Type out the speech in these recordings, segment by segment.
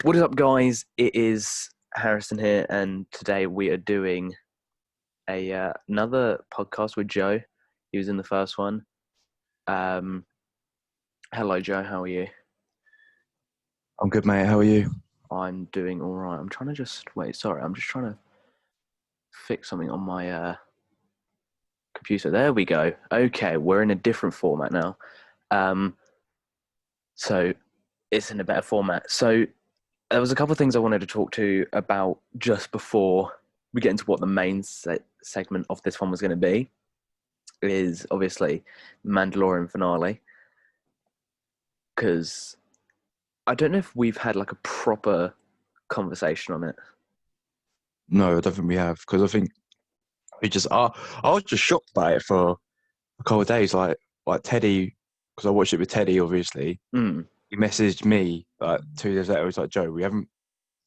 What is up, guys? It is Harrison here, and today we are doing another podcast with Joe. He was in the first one. Um, Hello, Joe. How are you? I'm good, mate. How are you? I'm doing all right. I'm trying to wait. Sorry, I'm just trying to fix something on my computer. There we go. Okay, we're in a different format now. Um, so it's in a better format. So there was a couple of things I wanted to talk to you about just before we get into what the main segment of this one was going to be. Is obviously Mandalorian finale, because I don't know if we've had like a proper conversation on it. No, I don't think we have because I think we just I was just shocked by it for a couple of days. Like Teddy, because I watched it with Teddy. Obviously, he messaged me like 2 days later. He was like, "Joe, we haven't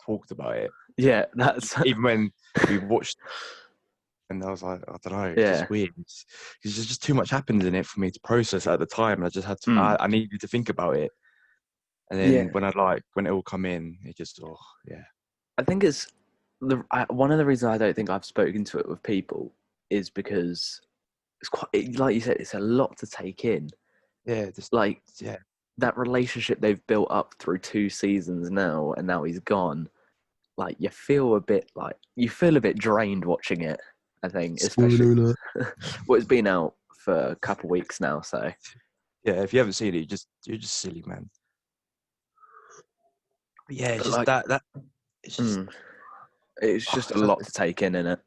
talked about it." Yeah, that's Even when we watched, and I was like, I don't know, it's yeah. just weird. Because there's just too much happened in it for me to process at the time, and I just had to. I needed to think about it, and Yeah. then when it all come in, it just yeah. I think it's one of the reasons I don't think I've spoken to it with people is because it's quite, like you said, it's a lot to take in. Yeah, just Like yeah. that relationship they've built up through 2 seasons now, and now he's gone. Like you feel a bit drained watching it. I think, especially Spoiler alert. well, it's been out for a couple of weeks now, so Yeah, if you haven't seen it, you're just silly, man. But yeah, it's just like that it's just. it's just a lot to take in it. Are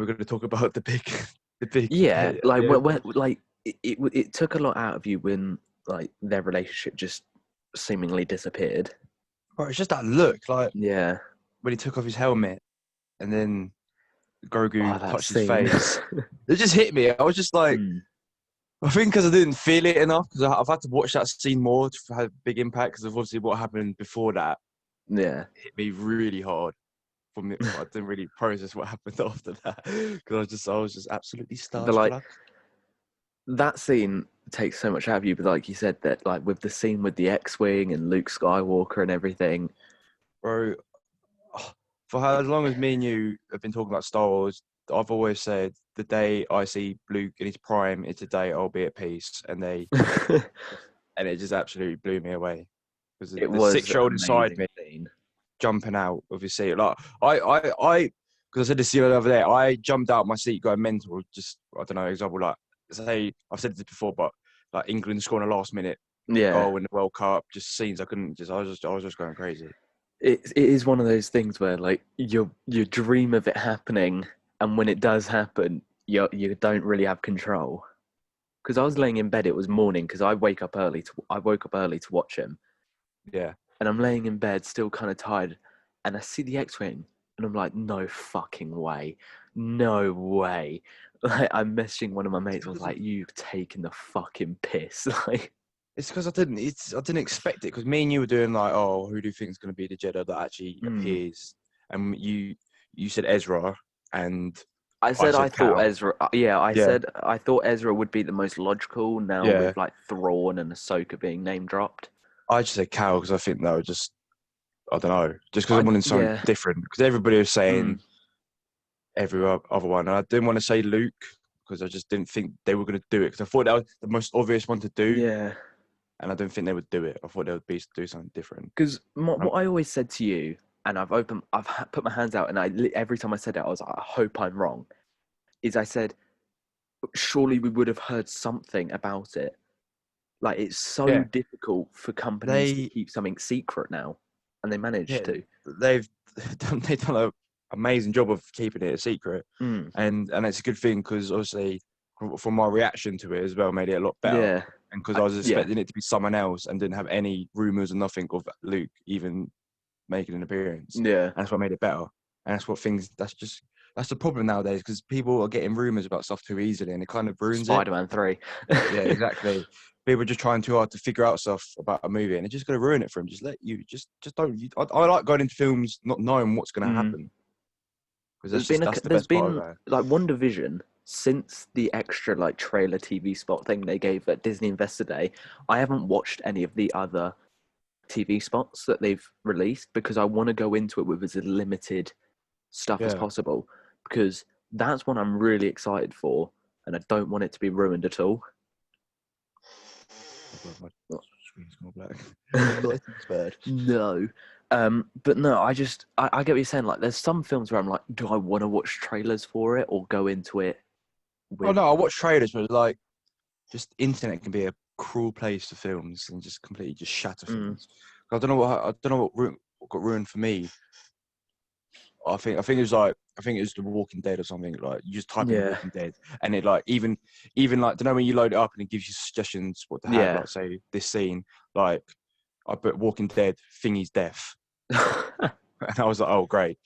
we going to talk about the big? Yeah, like Yeah, it took a lot out of you when like their relationship just seemingly disappeared. bro, it's just that look, like Yeah. when he took off his helmet and then Oh, Grogu that touched his scene. face. It just hit me. I was just like, I think because I didn't feel it enough because I've had to watch that scene more to have a big impact because of obviously what happened before that Yeah. hit me really hard. For me, I didn't really process what happened after that because I was just absolutely But like starstruck. that scene takes so much out of you, but like you said, that like with the scene with the X-Wing and Luke Skywalker and everything. Bro, for as long as me and you have been talking about Star Wars, I've always said the day I see Luke in his prime is the day I'll be at peace, and it just absolutely blew me away because It the was an 6-year-old inside amazing me scene. jumping out of his seat. Like because I said this to you the other day, I jumped out of my seat going mental. Just I don't know, example like say I've said this before, but like England scoring a last minute Yeah. goal in the World Cup, just scenes I couldn't just I was just going crazy. It is one of those things where like you dream of it happening, and when it does happen, you don't really have control. Because I was laying in bed, it was morning. Because I woke up early to watch him, Yeah. and I'm laying in bed, still kind of tired, and I see the X-wing, and I'm like, no fucking way, no way. Like I'm messaging one of my mates. I was like, you've taken the fucking piss. Like, It's because I didn't expect it because me and you were doing like, oh, who do you think is going to be the Jedi that actually appears? And you said Ezra, and I I said I said thought Cal. Ezra. Yeah, I Yeah, said I thought Ezra would be the most logical now yeah. with like Thrawn and Ahsoka being name dropped. I just said Cal because I think that would just I don't know, just because I wanted something Yeah. different. Because everybody was saying Mm. every other one, and I didn't want to say Luke because I just didn't think they were going to do it. Because I thought that was the most obvious one to do, Yeah. and I didn't think they would do it. I thought they would do something different. Because what I always said to you, and I've put my hands out, and every time I said it, I was like, I hope I'm wrong. Is I said, surely we would have heard something about it. Like it's so Yeah, difficult for companies to they keep something secret now, and they managed yeah to. they've they've done an amazing job of keeping it a secret, Mm. and it's a good thing because obviously from my reaction to it as well made it a lot better. Yeah. And because I was Yeah. expecting it to be someone else and didn't have any rumors or nothing of Luke even making an appearance. Yeah. And that's what made it better. And that's the problem nowadays because people are getting rumors about stuff too easily and it kind of ruins it. Spider-Man 3. Yeah, exactly. People are just trying too hard to figure out stuff about a movie and it's just going to ruin it for them. Just don't. I like going into films not knowing what's going to Mm. happen because that's the There's best part been of it. like One Division since the extra like trailer TV spot thing they gave at Disney Investor Day. I haven't watched any of the other TV spots that they've released, because I want to go into it with as limited stuff as Yeah. possible, because that's what I'm really excited for, and I don't want it to be ruined at all. My screen's gone black. The lighting's bad. No. But no, I get what you're saying. Like, there's some films where I'm like, do I want to watch trailers for it or go into it with... Oh no, I watch trailers, but like, just internet can be a cruel place for films and just completely just shatter films. I don't know what got ruined for me. I think it was The Walking Dead or something. Like, you just type in The Yeah. Walking Dead, and it like even like, don't know, when you load it up and it gives you suggestions what to have. Yeah. Like, say this scene, like I put Walking Dead, Thingy's death, and I was like, oh great.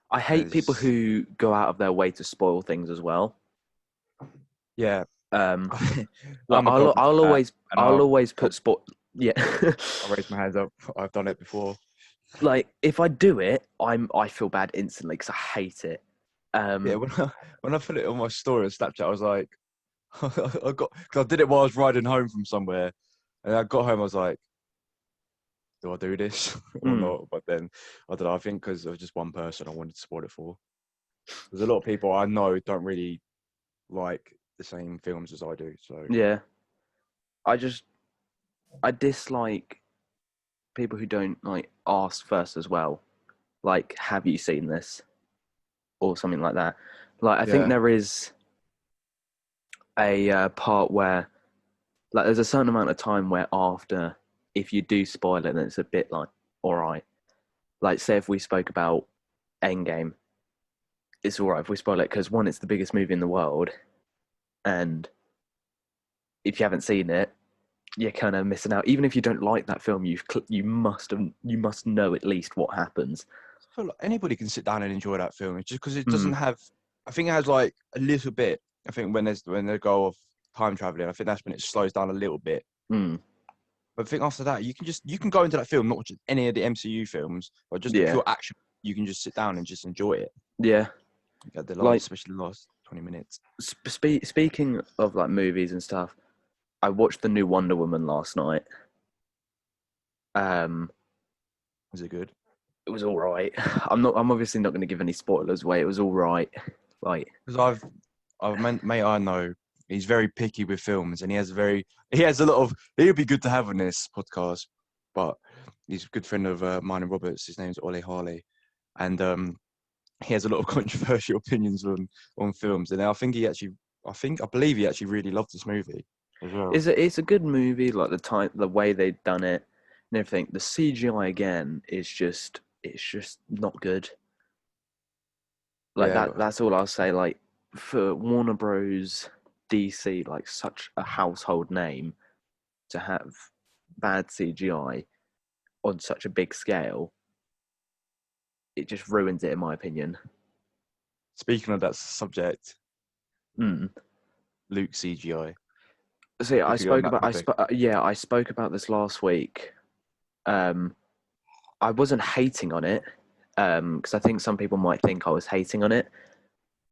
I hate people Just, who go out of their way to spoil things as well. yeah. Like, I'm a culprit for that, and I'll always put spot. Yeah. I'll raise my hands up. I've done it before. Like, if I do it, I feel bad instantly because I hate it. Yeah, when I put it on my story on Snapchat, I was like, because I did it while I was riding home from somewhere, and I got home, I was like, do I do this or not? But then I don't know. I think because of just one person, I wanted to spoil it for. There's a lot of people I know don't really like the same films as I do. So Yeah. I dislike people who don't like ask first as well. Like, have you seen this? Or something like that. Like, I think yeah, there is a part where, like, there's a certain amount of time where after, if you do spoil it, then it's a bit like, all right. Like, say if we spoke about Endgame, it's all right if we spoil it because, one, it's the biggest movie in the world, and if you haven't seen it, you're kind of missing out. Even if you don't like that film, you must know at least what happens. I feel like anybody can sit down and enjoy that film. It's just because it doesn't have. I think it has like a little bit. I think when they go off time traveling, I think that's when it slows down a little bit. But I think after that, you can go into that film, not just any of the MCU films, but just if you're action, you can just sit down and just enjoy it. Yeah. Especially the last 20 minutes. Speaking of like movies and stuff, I watched the new Wonder Woman last night. Was it good? It was all right. I'm obviously not going to give any spoilers away. It was all right. Like, because mate, I know he's very picky with films, and he has a lot of. He'll be good to have on this podcast, but he's a good friend of mine and Robert's. His name's Ollie Harley, and he has a lot of controversial opinions on films. And I believe he actually really loved this movie as well. it's a good movie. Like, the way they've done it and everything. The CGI again is just not good. Like, that's all I'll say. Like, for Warner Bros. DC, like, such a household name, to have bad CGI on such a big scale, it just ruins it, in my opinion. Speaking of that subject, Luke CGI. See, I spoke about this last week. I wasn't hating on it, because I think some people might think I was hating on it.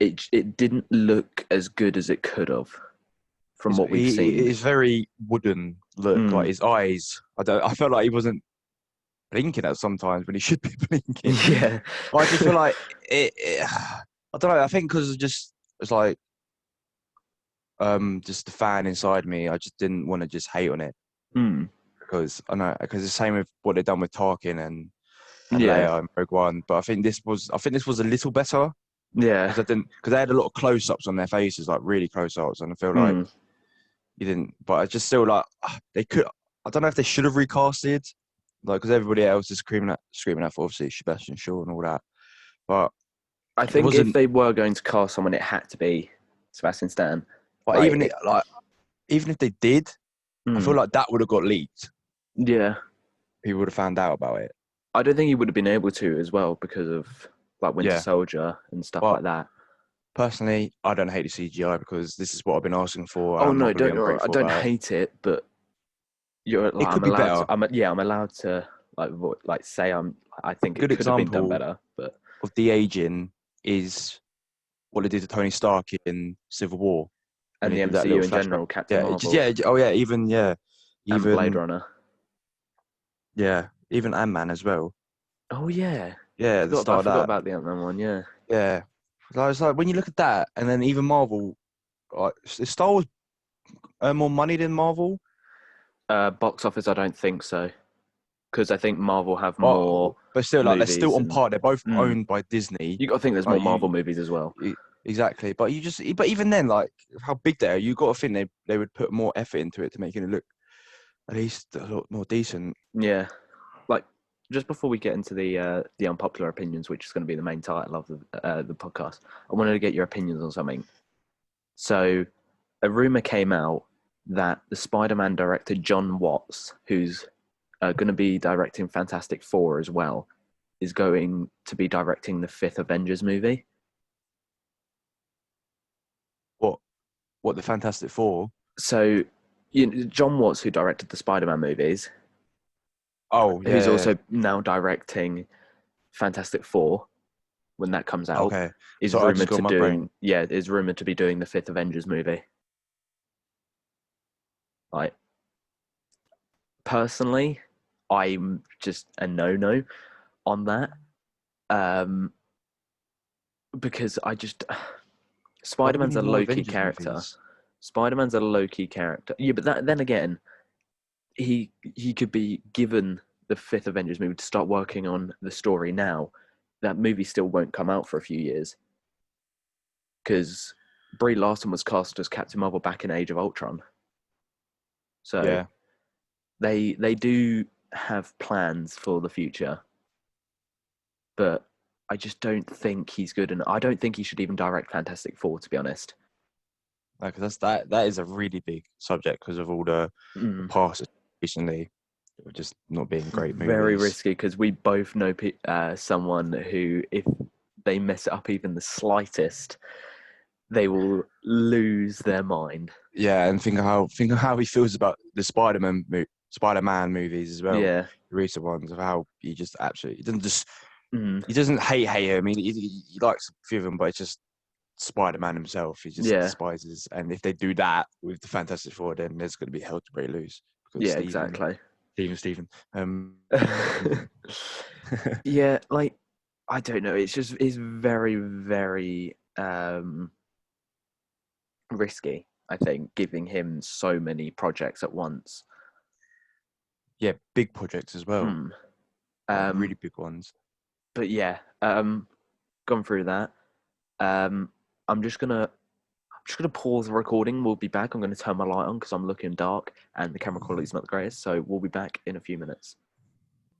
It didn't look as good as it could have, from what we've seen. It is very wooden look, like his eyes. I felt like he wasn't blinking at sometimes when he should be blinking. Yeah. I just feel like it I don't know. I think because it's like just the fan inside me. I just didn't want to just hate on it because it's the same with what they've done with Tarkin and Leia and Rogue One. But I think this was a little better. Yeah. Because they had a lot of close-ups on their faces, like really close-ups, and I feel like you didn't. But I just feel like they could. I don't know if they should have recasted, like, because everybody else is screaming out for obviously Sebastian Shaw and all that. But I think if they were going to cast someone, it had to be Sebastian Stan. But even if they did, I feel like that would have got leaked. Yeah, people would have found out about it. I don't think he would have been able to as well because of like Winter Soldier and stuff like that. Personally, I don't hate the CGI because this is what I've been asking for. Oh no, I don't hate it, but you're like, it could be better. I'm allowed to say I think it could have been done better. But of the aging is what they did to Tony Stark in Civil War. And the MCU in general, Captain Marvel. Even Blade Runner. Yeah, even Ant-Man as well. Oh yeah, Yeah, at the I start of forgot that. about the Ant-Man one. Yeah. Yeah, like, it's like when you look at that, and then even Marvel, like, is Star Wars earn more money than Marvel? Box office, I don't think so, because I think Marvel have more But still, like they're still movies on and par. They're both mm, owned by Disney. you got to think there's more Like Marvel movies as well. exactly. But but even then, like how big they are, you got to think they would put more effort into it to make it look at least a lot more decent. Yeah, like just before we get into the unpopular opinions, which is going to be the main title of the podcast, I wanted to get your opinions on something. So, a rumor came out that the Spider-Man director John Watts, who's going to be directing Fantastic Four as well, is going to be directing the fifth Avengers movie. What the Fantastic Four? So, John Watts, who directed the Spider-Man movies, Oh who's yeah, also now directing Fantastic Four when that comes yeah. out, Okay. is So I just rumored got to my brain. be doing the fifth Avengers movie. Like personally, I'm just a no on that. Um, because I just Why do we Spider-Man's a need more low key Avengers character. movies? Spider-Man's a low key character. Yeah, but then again, he could be given the fifth Avengers movie to start working on the story now. That movie still won't come out for a few years because Brie Larson was cast as Captain Marvel back in Age of Ultron. So Yeah. they do have plans for the future, but I just don't think he's good, and I don't think he should even direct Fantastic Four, to be honest. Because that is a really big subject because of all the Mm. past recently, just not being great Very movies. risky because we both know someone who, if they mess it up even the slightest, they will lose their mind. Yeah, and think of how he feels about the Spider-Man movies as well, Yeah. the recent ones of how he just absolutely Mm. he doesn't hate him. He likes a few of them, but it's just Spider-Man himself. He just Yeah. despises. And if they do that with the Fantastic Four, then there's going to be hell to break loose because Yeah, exactly. Steven. Yeah, like I don't know. It's very, very risky, I think, giving him so many projects at once. Yeah, big projects as well, Mm. like Um, really big ones. but yeah, gone through that. Um, I'm just gonna pause the recording. We'll be back. I'm gonna turn my light on because I'm looking dark and the camera quality is not the greatest. So we'll be back in a few minutes.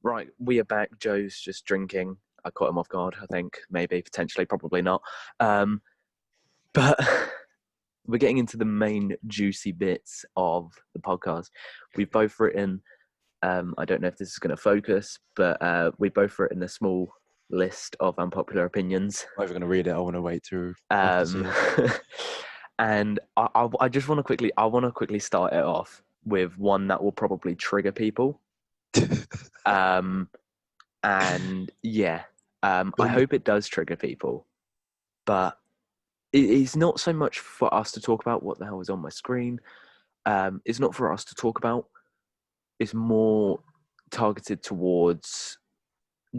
Right, we are back. Joe's just drinking. I caught him off guard. I think maybe, potentially, probably not. But we're getting into the main juicy bits of the podcast. We've both written. I don't know if this is going to focus, but we both written a small list of unpopular opinions. I'm not even going to read it. I want to wait to see Um, it. and I just want to quickly start it off with one that will probably trigger people. Um, and yeah, I hope it does trigger people, but it's not so much for us to talk about what the hell is on my screen. It's not for us to talk about. It's more targeted towards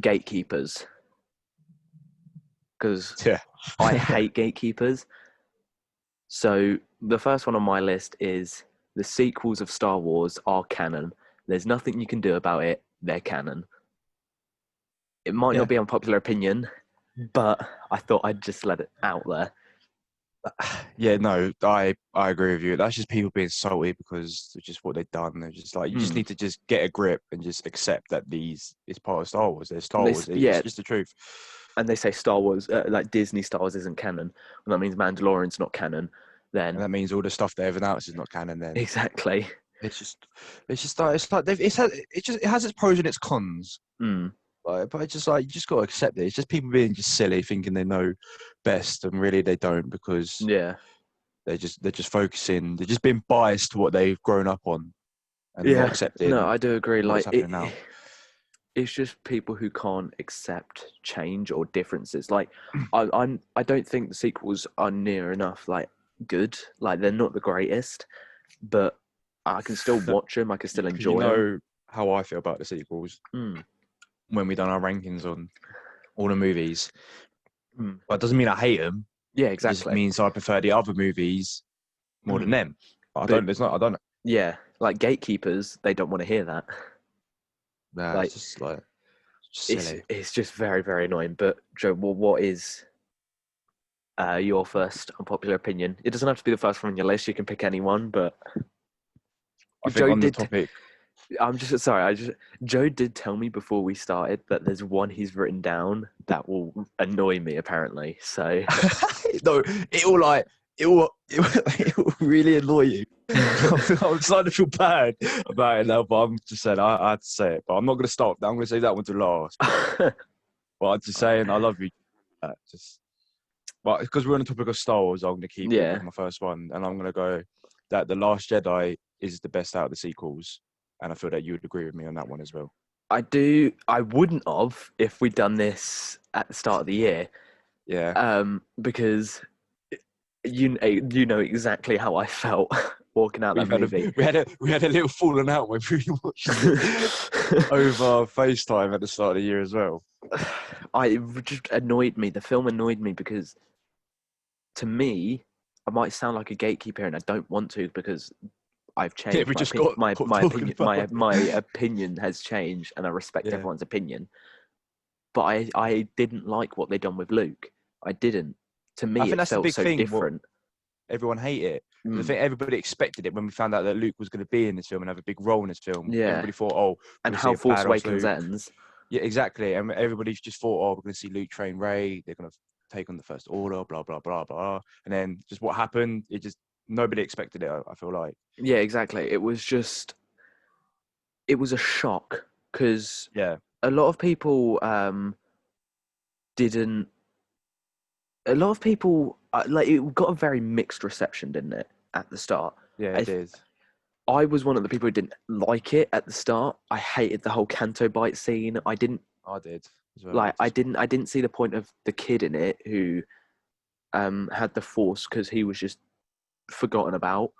gatekeepers because Yeah. I hate gatekeepers. So the first one on my list is the sequels of Star Wars are canon. There's nothing you can do about it. They're canon. It might Yeah. not be unpopular opinion, but I thought I'd just let it out there. Yeah, no, I agree with you. That's just people being salty because of just what they've done. They're just like, you just need to just get a grip and just accept that it's part of Star Wars. They're Star Wars. It's Yeah, just the truth. and they say Star Wars, like Disney Star Wars, isn't canon. Well, that means Mandalorian's not canon. Then And that means all the stuff they've announced is not canon. Then exactly. it's just, it has its pros and its cons. Mm. But it's just like you just got to accept it. It's just people being just silly, thinking they know best, and really they don't because Yeah. they're just focusing. They're just being biased to what they've grown up on and not Yeah. No, accepting I do agree. what is Like happening now. it's just people who can't accept change or differences. Like I don't think the sequels are near enough like good. Like they're not the greatest, but I can still watch them. I can still Because you enjoy them. know how I feel about the sequels Mm. when we done our rankings on all the movies. Mm. But it doesn't mean I hate them. Yeah, It just exactly. means I prefer the other movies more than them. I don't. It's not. I don't. Yeah, like gatekeepers, they don't want to hear that. Nah, Like, it's just like just silly. it's just very, very annoying. But Joe, well, what is your first unpopular opinion? It doesn't have to be the first one on your list. You can pick anyone. But I think Joe on the did. topic. I'm just sorry. Joe did tell me before we started that there's one he's written down that will annoy me. Apparently, so No, it will really annoy you. I'm starting to feel bad about it now, but I'm just saying I had to say it. But I'm not going to stop. I'm going to say that one to last. But I'm just saying I love you. Just, but because we're on the topic of Star Wars, I'm going to keep it with my first one, and I'm going to go that The Last Jedi is the best out of the sequels, and I feel that you would agree with me on that one as well. I do. I wouldn't have if we'd done this at the start of the year. Yeah. Because you know exactly how I felt walking out that movie. We had a little falling out when we watched it over FaceTime at the start of the year as well. It just annoyed me. The film annoyed me because, to me, I might sound like a gatekeeper, and I don't want to because I've Yeah, changed we just got my talking opinion. about My opinion has changed, and I respect yeah. everyone's opinion. But I didn't like what they done with Luke. I didn't. To I me, think it that's the felt big so thing. What different. everyone hated it. I think everybody expected it when we found out that Luke was going to be in this film and have a big role in this film. Yeah. Everybody thought, oh, we're And going to see how a Force badass Awakens Luke. ends. Yeah, exactly. And everybody just thought, oh, we're going to see Luke train Rey. They're going to take on the First Order, blah, blah, blah, blah. And then just what happened, nobody expected it, I feel like. Yeah, exactly. It was a shock because a lot of people didn't. A lot of people like it got a very mixed reception, didn't it? At the start, Yeah, it is. I was one of the people who didn't like it at the start. I hated the whole Canto Bite scene. I didn't I did as well. like. I didn't see the point of the kid in it who had the Force because he was just forgotten about.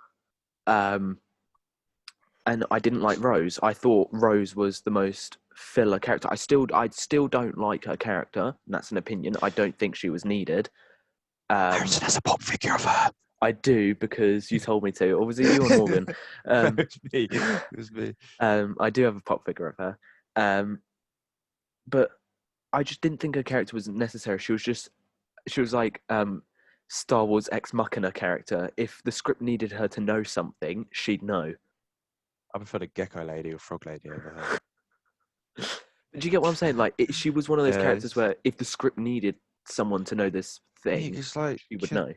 And I didn't like Rose. I thought Rose was the most filler character. I still don't like her character. And that's an opinion. I don't think she was needed. Harrison has a pop figure of her. I do because you told me to. Or was it you or Morgan? It was me. I do have a pop figure of her. But I just didn't think her character was necessary. She was like Star Wars Ex Machina character. If the script needed her to know something, she'd know. I prefer the gecko lady or frog lady over her. Do you get what I'm saying? Like, she was one of those characters where if the script needed someone to know this thing, she would know.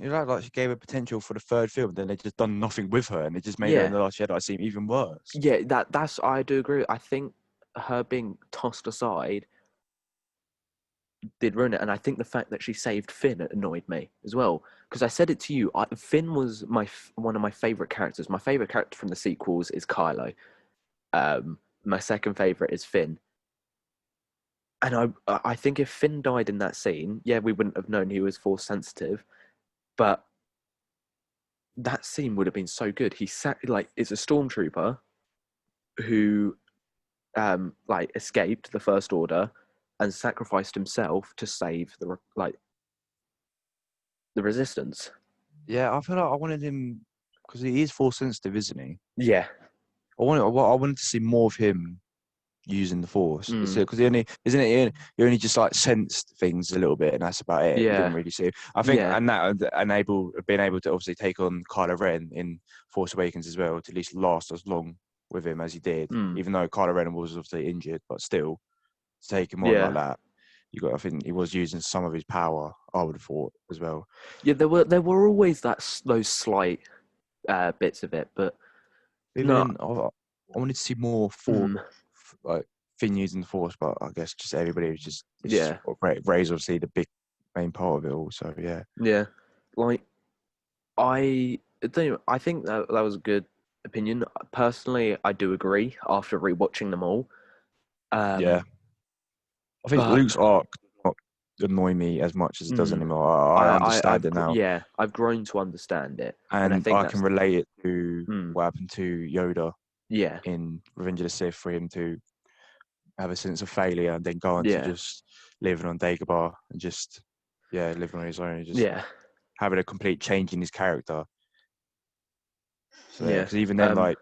Like she gave her potential for the third film, then they just done nothing with her, and it just made her in The Last Jedi seem even worse. Yeah, that's I do agree. I think her being tossed aside did ruin it, and I think the fact that she saved Finn annoyed me as well. Because I said it to you, Finn was one of my favorite characters. My favorite character from the sequels is Kylo. My second favorite is Finn. And I think if Finn died in that scene, yeah, we wouldn't have known he was Force sensitive, but that scene would have been so good. He sat it's a stormtrooper who escaped the First Order and sacrificed himself to save the Resistance. Yeah, I feel like I wanted him because he is Force sensitive, isn't he? Yeah. I wanted to see more of him using the Force because he only just like sensed things a little bit, and that's about it. Yeah. You didn't really see. I think, and that being able to obviously take on Kylo Ren in Force Awakens as well to at least last as long with him as he did, even though Kylo Ren was obviously injured, but still to take him on like that. I think he was using some of his power. I would have thought as well. Yeah, there were always those slight bits of it, but Even I wanted to see more like Finn using the Force, but I guess just everybody was just Rey's obviously the big main part of it all. So yeah, like I think that was a good opinion. Personally, I do agree after rewatching them all. I think Luke's arc does not annoy me as much as it does anymore. I understand it now. Yeah, I've grown to understand it, and I think I can relate it to what happened to Yoda in Revenge of the Sith for him to have a sense of failure and then go on to just living on Dagobah and just living on his own and just like having a complete change in his character. So because even then, like,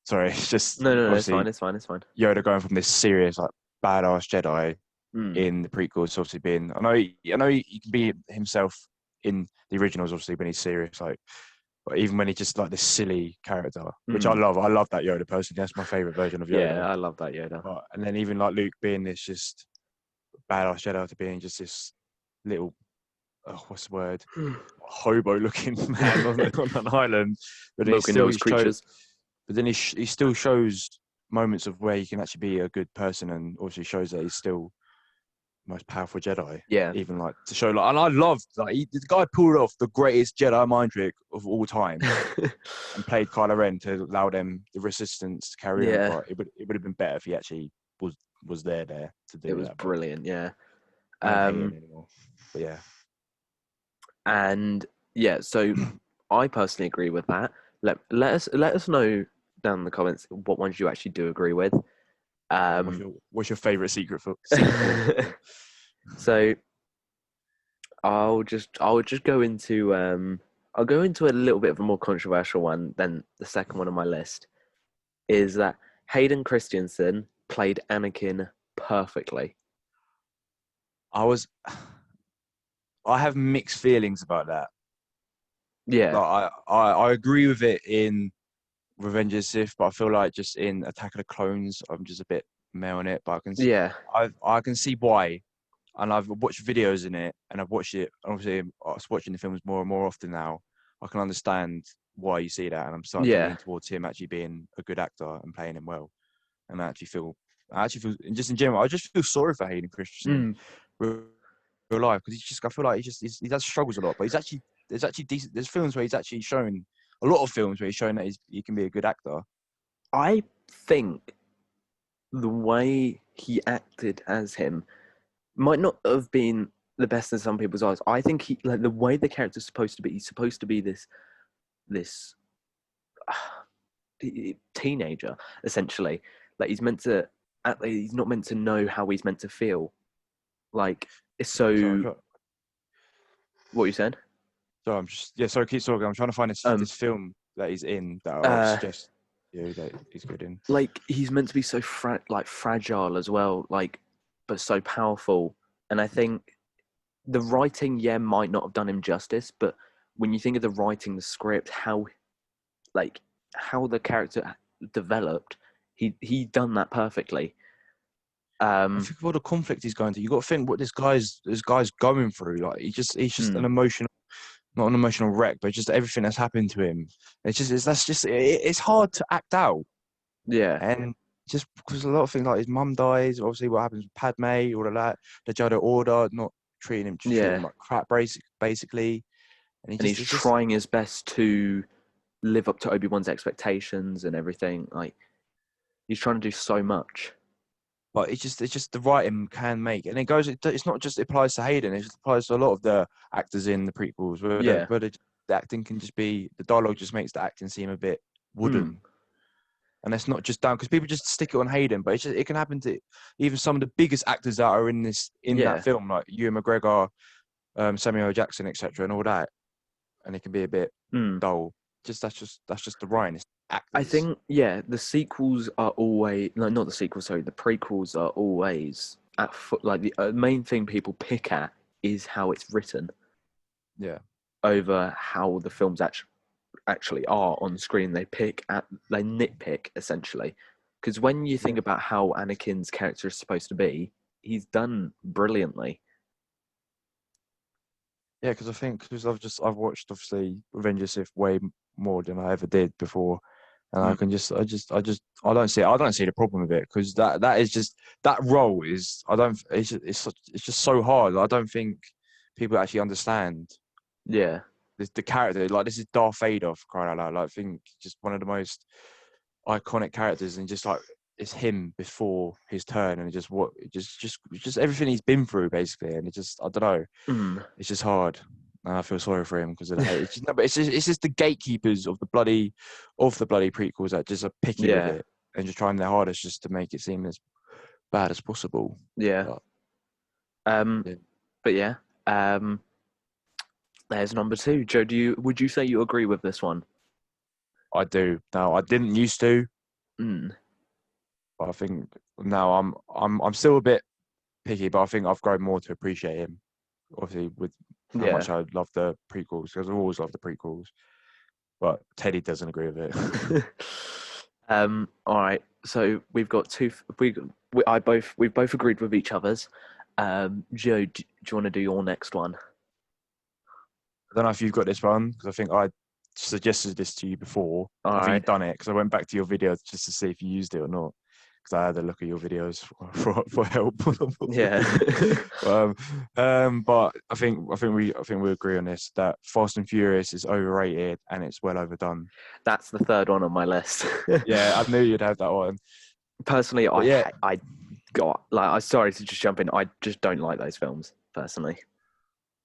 sorry, it's just no, obviously it's fine. Yoda going from this serious like badass Jedi in the prequels, obviously being I know he can be himself in the originals, obviously when he's serious, like, but even when he's just like this silly character, which I love that Yoda personally. That's my favorite version of Yoda. Yeah, I love that Yoda. But, and then even like Luke being this just badass Jedi to being just this little what's the word, hobo-looking man on an island, but then Milking those creatures. But then he still shows moments of where he can actually be a good person, and also shows that he's still the most powerful Jedi. Yeah, even like to show like, and I loved like the guy pulled off the greatest Jedi mind trick of all time, and played Kylo Ren to allow them the resistance to carry on. But it would have been better if he actually was there to do that. It was brilliant. Yeah. I don't hate him anymore. But yeah. And so I personally agree with that. Let us know down in the comments what ones you actually do agree with. What's your favorite secret for? So I'll just go into I'll go into a little bit of a more controversial one than the second one on my list. Is that Hayden Christensen played Anakin perfectly. I have mixed feelings about that. Yeah. Like, I agree with it in Revenge of the Sith, but I feel like just in Attack of the Clones, I'm just a bit meh on it. But I can see, I can see why, and I've watched videos in it, and I've watched it. Obviously, I was watching the films more and more often now. I can understand why you see that, and I'm starting to lean towards him actually being a good actor and playing him well. And I actually feel, just in general, I just feel sorry for Hayden Christensen. Real life, because I feel like he does struggles a lot, but there's actually decent. There's films where he's actually shown a lot of films where he's shown that he can be a good actor. I think the way he acted as him might not have been the best in some people's eyes. I think he the way the character's supposed to be. He's supposed to be this teenager essentially. Like he's not meant to know how he's meant to feel. Like it's so. Sorry. What you said? So I'm just sorry. Keep talking. I'm trying to find this film that he's in that I suggest that he's good in. Like he's meant to be so fragile as well, like but so powerful. And I think the writing, might not have done him justice, but when you think of the writing, the script, how the character developed, he done that perfectly. I think of all the conflict he's going through, you got to think what this guy's going through. Like he's just an emotional, not an emotional wreck, but just everything that's happened to him. It's hard to act out. Yeah, and just because a lot of things like his mum dies, obviously what happens with Padme, all of that, the Jedi Order not treating him, treating him like crap, basically. And he's trying his best to live up to Obi-Wan's expectations and everything. Like he's trying to do so much. But it's just the writing can make, and it's not just applies to Hayden. It just applies to a lot of the actors in the prequels, where the acting can just be, the dialogue just makes the acting seem a bit wooden. And that's not just down because people just stick it on Hayden, but it can happen to even some of the biggest actors that are in that film, like Ewan McGregor, Samuel L. Jackson, etc., and all that. And it can be a bit dull. That's just the writing. I think the sequels are always not the sequels. Sorry, the prequels are always at foot. Like the main thing people pick at is how it's written. Yeah. Over how the films actually are on screen. They nitpick essentially, because when you think about how Anakin's character is supposed to be, he's done brilliantly. Yeah, because I've watched obviously Revenge of the Sith way more than I ever did before, and I don't see the problem with it, because that is just that role is it's just so hard. I don't think people actually understand. Yeah. The character, like, this is Darth Vader, for crying out loud. Like, I think just one of the most iconic characters, and just like it's him before his turn, and just everything he's been through basically, and it just, I don't know, it's just hard. And I feel sorry for him because of the hate. It's just the gatekeepers of the bloody prequels that just are picky with it and just trying their hardest just to make it seem as bad as possible. Yeah. But yeah. There's number 2. Joe, would you say you agree with this one? I do. No, I didn't used to. Mm. But I think now I'm still a bit picky, but I think I've grown more to appreciate him. Obviously, with how much I love the prequels, because I've always loved the prequels. But Teddy doesn't agree with it. All right. So we've got two. We've both agreed with each other's. Joe, do you want to do your next one? I don't know if you've got this one because I think I suggested this to you before. All I think right. you've done it because I went back to your videos just to see if you used it or not. Because I had a look at your videos for help. Yeah. But I think we agree on this that Fast and Furious is overrated and it's well overdone. That's the third one on my list. Yeah, I knew you'd have that one. Personally, I'm sorry to just jump in. I just don't like those films personally.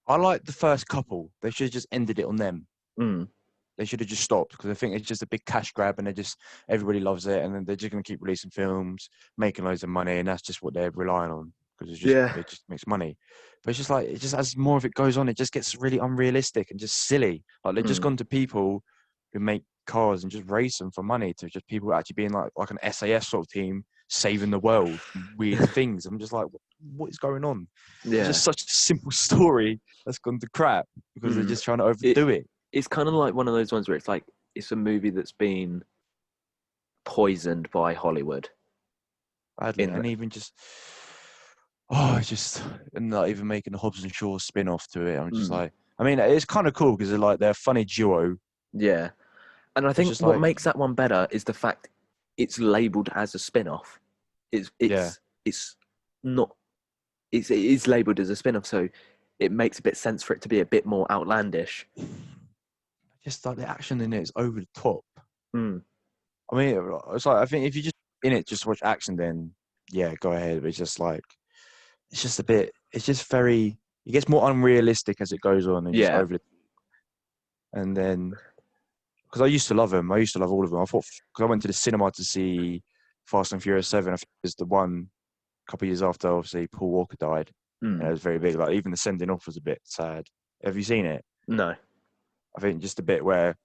I like the first couple. They should have just ended it on them. Mm. They should have just stopped because I think it's just a big cash grab and everybody loves it and then they're just going to keep releasing films, making loads of money, and that's just what they're relying on because it just makes money. But it's just like as more of it goes on, it just gets really unrealistic and just silly. Like they've just gone to people who make cars and just race them for money to just people actually being like an SAS sort of team saving the world from weird things. I'm just like, what is going on? Yeah. It's just such a simple story that's gone to crap because they're just trying to overdo it. It's kind of like one of those ones where it's a movie that's been poisoned by Hollywood. Badly. And even just and not even making a Hobbs and Shaw spin-off to it. I'm just like, I mean, it's kind of cool because they're a funny duo. Yeah. And I think what makes that one better is the fact it's labelled as a spin-off. It is labelled as a spin-off, so it makes a bit sense for it to be a bit more outlandish. Just like the action in it is over the top. Mm. I mean, it's like I think if you just in it just watch action, then yeah, go ahead. But it's just like it's just a bit. It's just very. It gets more unrealistic as it goes on, and just over the. And then, because I used to love them, I used to love all of them. I thought because I went to the cinema to see Fast and Furious 7. I think it was the one a couple of years after obviously Paul Walker died. And it was very big. Like even the sending off was a bit sad. Have you seen it? No. I think just a bit where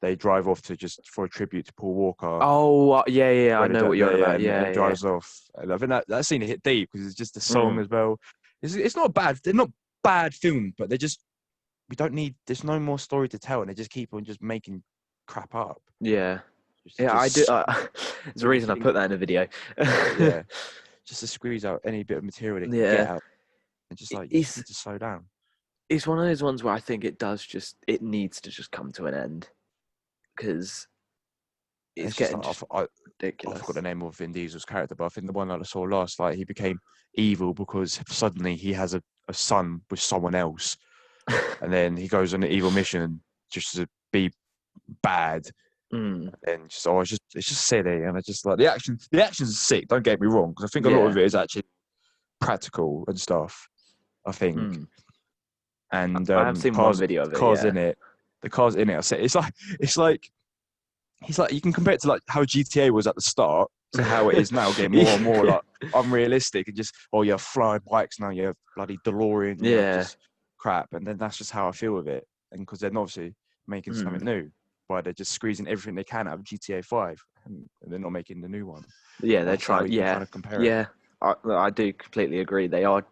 they drive off to just for a tribute to Paul Walker. Oh, yeah. I know what you're on about. Yeah, and drives off. And I think that scene hit deep because it's just the song as well. It's not bad. They're not bad films, but they're just we don't need. There's no more story to tell, and they just keep on just making crap up. Yeah, I do. There's a reason I put that in a video. Yeah, just to squeeze out any bit of material they can get out, and just like you just need to slow down. It's one of those ones where I think it needs to just come to an end because it's getting ridiculous. I forgot the name of Vin Diesel's character, but I think the one that I saw last, like he became evil because suddenly he has a son with someone else, and then he goes on an evil mission just to be bad. And it's just silly, and I just like the action's sick. Don't get me wrong, because I think a lot of it is actually practical and stuff. I think. And I have seen one video of it. Cars in it. The cars in it. I say it's like you can compare it to like how GTA was at the start to how it is now, getting more and more like unrealistic and just you have flying bikes now, you have bloody DeLorean, just crap, and then that's just how I feel with it. And because they're obviously making something new, but they're just squeezing everything they can out of GTA 5, and they're not making the new one. Yeah, they're trying. Trying to compare it. I do completely agree. They're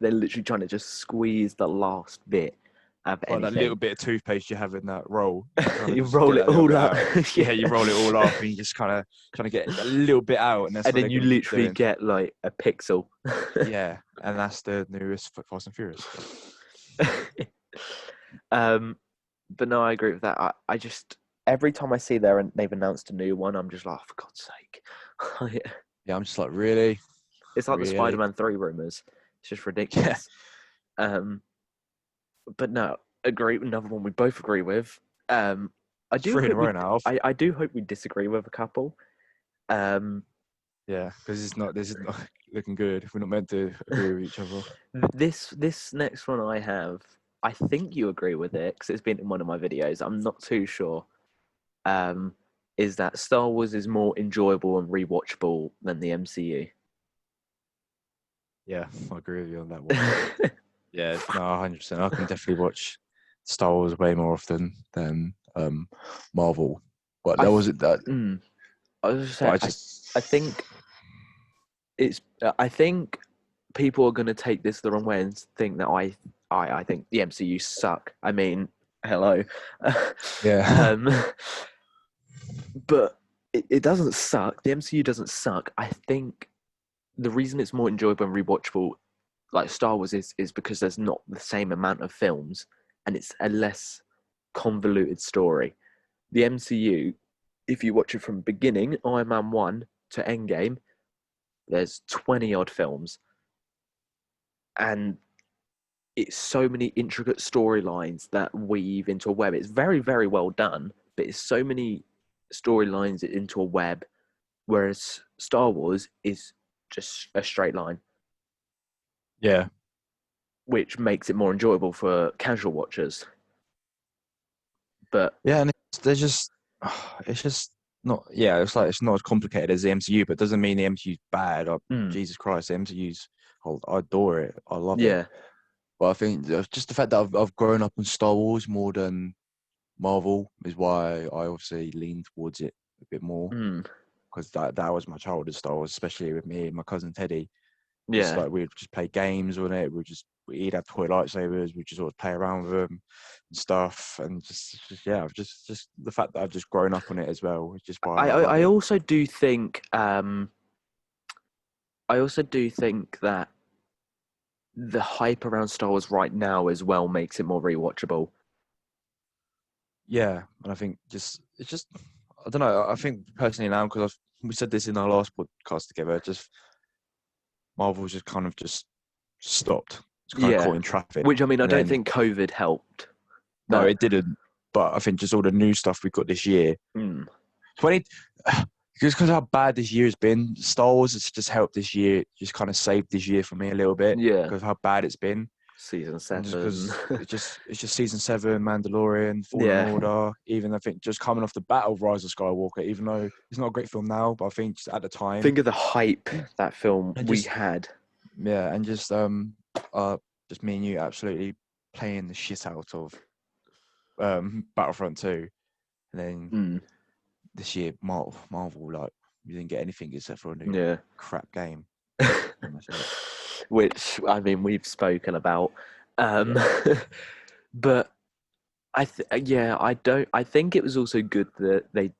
literally trying to just squeeze the last bit of anything. That little bit of toothpaste you have in that roll. You roll it all up. Yeah, you roll it all up, and you just kind of trying to get a little bit out, and then you literally get like a pixel. Yeah, and that's the newest Fast and Furious. But no, I agree with that. I just every time I see they've announced a new one, I'm just like, for God's sake. Yeah, I'm just like, really? It's like the Spider-Man 3 rumors. It's just ridiculous. Yeah. But no, another one we both agree with. I do hope we disagree with a couple. Yeah, because this is not looking good. We're not meant to agree with each other. This next one I have, I think you agree with it because it's been in one of my videos. I'm not too sure. Is that Star Wars is more enjoyable and rewatchable than the MCU? Yeah, I agree with you on that one. Yeah, no, 100%. I can definitely watch Star Wars way more often than Marvel. But that was it. That. I was just But saying, I think it's. I think people are going to take this the wrong way and think that I think the MCU suck. I mean, hello. Yeah. um, but it doesn't suck. The MCU doesn't suck. I think the reason it's more enjoyable and rewatchable, like Star Wars, is because there's not the same amount of films and it's a less convoluted story. The MCU, if you watch it from beginning, Iron Man 1 to Endgame, there's 20 odd films. And it's so many intricate storylines that weave into a web. It's very, very well done, but it's so many storylines into a web, whereas Star Wars is just a straight line. Yeah. Which makes it more enjoyable for casual watchers. But yeah, and it's just not. Yeah, it's like it's not as complicated as the MCU, but it doesn't mean the MCU's bad. Jesus Christ, the MCU's. I adore it. I love it. yeah, But I think just the fact that I've grown up on Star Wars more than Marvel is why I obviously lean towards it a bit more. Because that was my childhood Star Wars, especially with me and my cousin Teddy. Just yeah. like we'd just play games on it. He'd have toy lightsabers. We'd just sort of play around with them and stuff. And just the fact that I've just grown up on it as well is just why I love I it. also do think that the hype around Star Wars right now as well makes it more rewatchable. Yeah, and I think I don't know. I think personally now because we said this in our last podcast together. Just Marvel's just kind of just stopped. It's kind of Yeah, caught in traffic, which I mean, I and don't then think COVID helped. no, But it didn't. But I think just all the new stuff we got this year, 20, just because how bad this year has been, Star Wars has just helped this year, just kind of saved this year for me a little bit yeah, because of how bad it's been. season And just 7. because it's just season 7, Mandalorian, Fallen Yeah, Order, even I think just coming off the battle of Rise of Skywalker, even though it's not a great film now, but I think just at the time, think of the hype that film and we just had. yeah, and just me and you absolutely playing the shit out of Battlefront 2, and then this year Marvel like you didn't get anything except for a new Yeah. crap game. Which I mean we've spoken about, Yeah. but I think it was also good that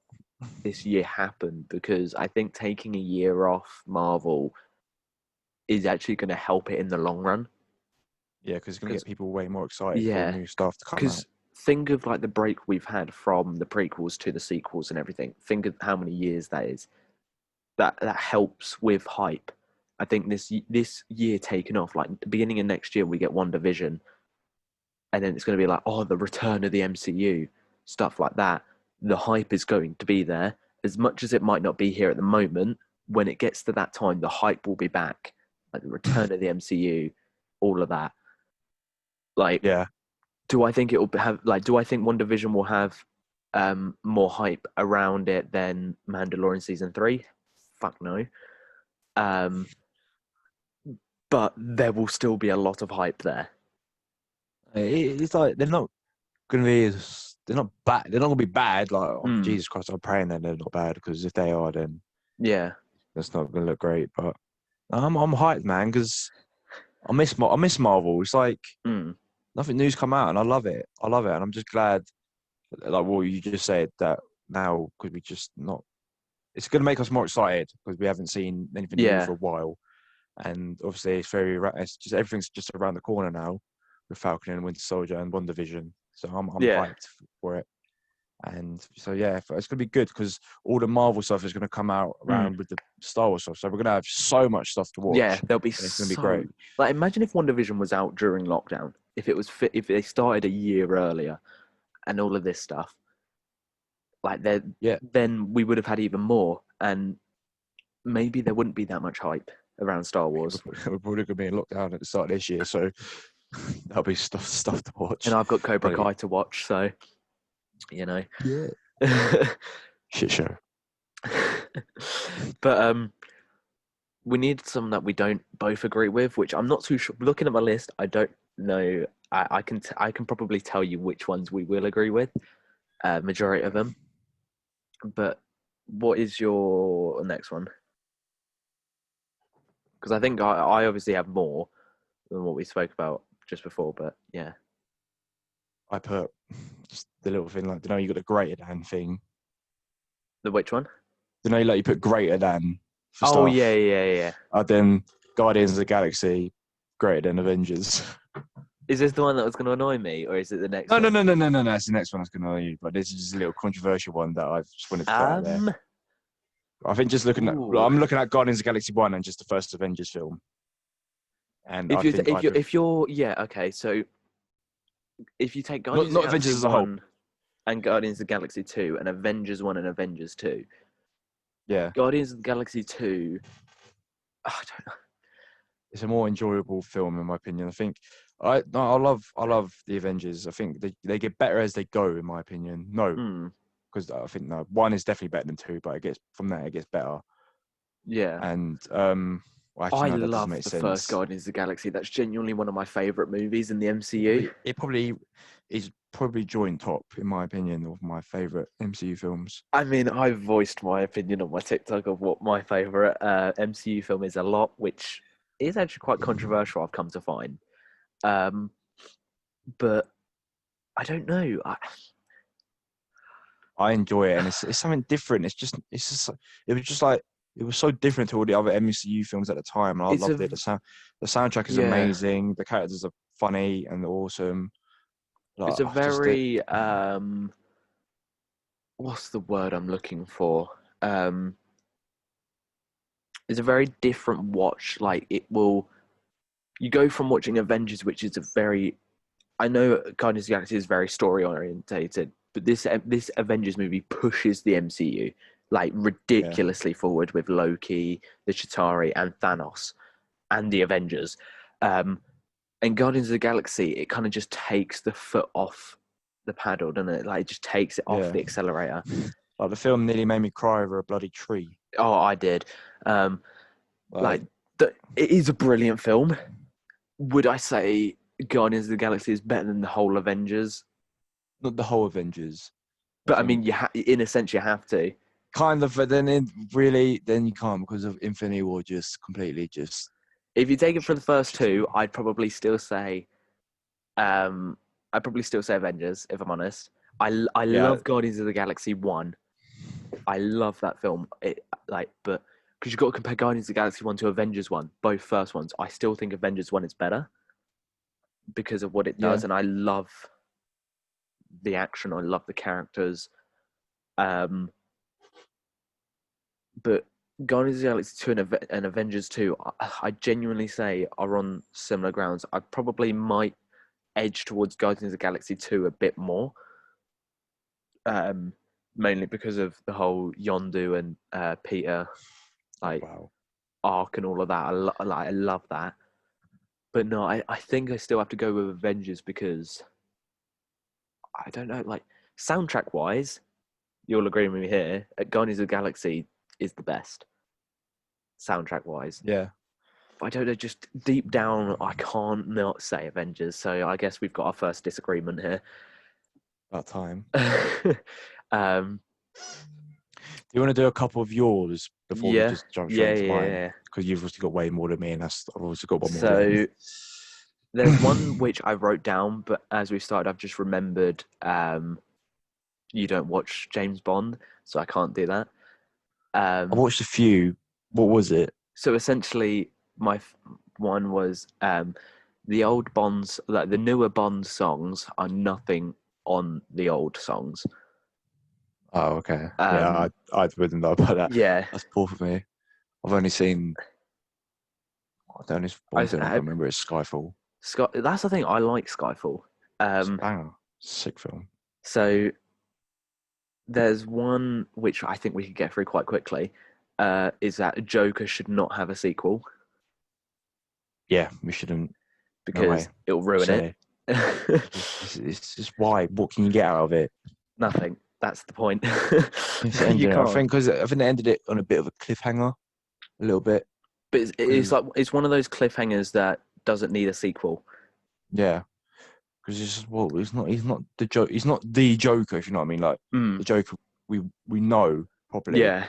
this year happened because I think taking a year off Marvel is actually going to help it in the long run. Yeah, because it's going to get people way more excited for Yeah, new stuff to come out. because think of like the break we've had from the prequels to the sequels and everything. Think of how many years that is. That helps with hype. I think this year taken off, like the beginning of next year, we get WandaVision, and then it's going to be like, oh, the return of the MCU, stuff like that. The hype is going to be there. As much as it might not be here at the moment, when it gets to that time, the hype will be back. Like the return of the MCU, all of that. Like, Yeah. do I think it will have, like, do I think WandaVision will have more hype around it than Mandalorian season 3? Fuck no. Um, but there will still be a lot of hype there. It's like they're not going to be they're not bad. They're not going to be bad. Like Jesus Christ, I'm praying that they're not bad because if they are, then yeah, that's not going to look great. But I'm hyped, man, because I miss Marvel. It's like nothing new's come out, and I love it. I love it, and I'm just glad, like what you just said, that now because we just not. It's going to make us more excited because we haven't seen anything new yeah. for a while, and obviously it's just everything's just around the corner now with Falcon and Winter Soldier and WandaVision. So I'm Yeah. hyped for it. And so yeah, it's gonna be good because all the Marvel stuff is gonna come out around with the Star Wars stuff. So we're gonna have so much stuff to Yeah, watch, there'll be and it's gonna be great. like imagine if WandaVision was out during lockdown. If it was if they started a year earlier and all of this stuff. Like Yeah, then we would have had even more and maybe there wouldn't be that much hype around Star Wars. we're probably gonna be in lockdown at the start of this year, so That'll be stuff to watch. And I've got Cobra Hey, Kai to watch, so yeah, shit show. But we need some that we don't both agree with, which I'm not too sure. Looking at my list, I don't know. I can probably tell you which ones we will agree with, majority of them. But what is your next one? Because I think I obviously have more than what we spoke about just before. But yeah, I put just the little thing like, you got the greater than thing. the which one? Like you put greater than for Oh yeah, stuff. yeah, yeah. Then Guardians of the Galaxy greater than Avengers. Is this the one that was going to annoy me, or is it the next No, one? no. It's the next one I was going to annoy you, but this is just a little controversial one that I just wanted to put out there. I think just I'm looking at Guardians of the Galaxy 1 and just the first Avengers film. And if you're yeah, okay, so if you take Guardians not of the Avengers Galaxy as a whole. 1 and Guardians of the Galaxy 2 and Avengers 1 and Avengers 2. Yeah. Guardians of the Galaxy 2, I don't know. It's a more enjoyable film in my opinion. I think I love the Avengers. I think they get better as they go in my opinion. No. Because I think one is definitely better than two, but it gets better. Yeah. And well, I actually, no, that doesn't love make the sense. first Guardians of the Galaxy. That's genuinely one of my favourite movies in the MCU. It probably is joint top in my opinion of my favourite MCU films. I mean, I've voiced my opinion on my TikTok of what my favourite MCU film is a lot, which is actually quite controversial, I've come to find. But I don't know. I enjoy it, and it's something different. It was so different to all the other MCU films at the time, and I loved it. The soundtrack is amazing. The characters are funny and awesome. Like, it's a very what's the word I'm looking for? It's a very different watch. Like you go from watching Avengers, which is I know Guardians of the Galaxy is very story orientated, but this Avengers movie pushes the MCU like ridiculously forward with Loki, the Chitauri, and Thanos, and the Avengers. And Guardians of the Galaxy, it kind of just takes the foot off the paddle, doesn't it? Like it just takes it off the accelerator. Like the film nearly made me cry over a bloody tree. Oh, I did. It is a brilliant film. Would I say Guardians of the Galaxy is better than the whole Avengers? Not the whole Avengers. But I mean, in a sense, you have to. Kind of, but then then you can't because of Infinity War just completely just. If you take it for the first two, I'd probably still say, Avengers. If I'm honest, I love Guardians of the Galaxy 1. I love that film. But because you've got to compare Guardians of the Galaxy 1 to Avengers 1, both first ones, I still think Avengers 1 is better because of what it does, and I love the action. I love the characters. But Guardians of the Galaxy 2 and Avengers 2, I genuinely say are on similar grounds. I probably might edge towards Guardians of the Galaxy 2 a bit more. Mainly because of the whole Yondu and Peter arc and all of that. I love that. But no, I think I still have to go with Avengers because I don't know, like soundtrack wise, you'll agree with me here. Guardians of the Galaxy is the best soundtrack wise. Yeah. But I don't know, just deep down, I can't not say Avengers. So I guess we've got our first disagreement here. About time. Do you want to do a couple of yours before we just jump straight into mine? Yeah. Because you've obviously got way more than me, and I've also got one more. So there's one which I wrote down, but as we started, I've just remembered you don't watch James Bond, so I can't do that. I watched a few. What was it? So essentially, my one was the old Bonds, like the newer Bond songs, are nothing on the old songs. Oh, okay. I wouldn't know about that. Yeah, that's poor for me. I've only seen. I don't remember. It's Skyfall. That's the thing. I like Skyfall. Sick film. So there's one which I think we could get through quite quickly. Is that Joker should not have a sequel? Yeah, we shouldn't. because it'll ruin it. It's just why. What can you get out of it? Nothing. That's the point. You can't. I think because they ended it on a bit of a cliffhanger, a little bit. But it's one of those cliffhangers that doesn't need a sequel. Yeah, because it's just he's not the joke. He's not the Joker, if you know what I mean. Like the Joker we know properly. Yeah,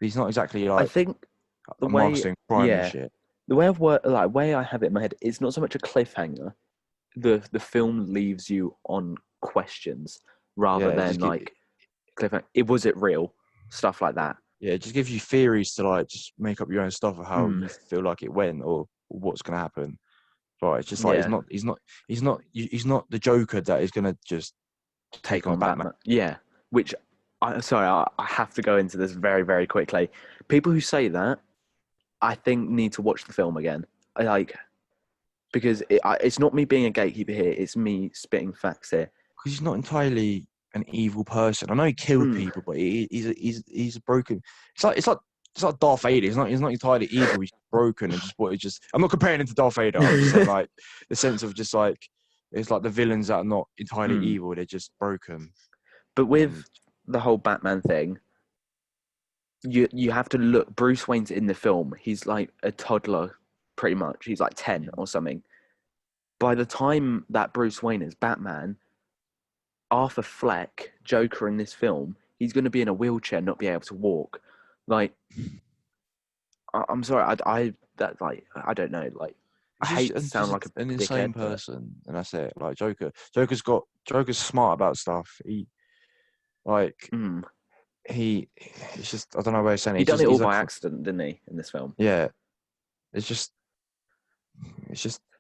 he's not exactly like. I think the way, crime and shit. The way I have it in my head, it's not so much a cliffhanger. The film leaves you on questions rather than like cliffhanger. Was it real? Stuff like that. Yeah, it just gives you theories to like just make up your own stuff of how you feel like it went or what's gonna happen. But it's just like he's not the Joker that is gonna just take on Batman. Yeah, which I have to go into this very, very quickly. People who say that, I think, need to watch the film again. Because it's not me being a gatekeeper here. It's me spitting facts here. Because he's not entirely an evil person. I know he killed people, but he's a broken. It's like Darth Vader. He's not entirely evil. He's broken and just. I'm not comparing him to Darth Vader. I'm just saying like the sense of just like it's like the villains that are not entirely evil. They're just broken. But with the whole Batman thing, you have to look. Bruce Wayne's in the film. He's like a toddler, pretty much. He's like 10 or something. By the time that Bruce Wayne is Batman, Arthur Fleck, Joker in this film, he's going to be in a wheelchair, not be able to walk. Like, I'm sorry, I don't know. Like, I hate to sound like an insane person, and that's it. Like Joker's smart about stuff. It's just I don't know why he's saying it. He done it all by accident, didn't he? In this film. Yeah, it's just.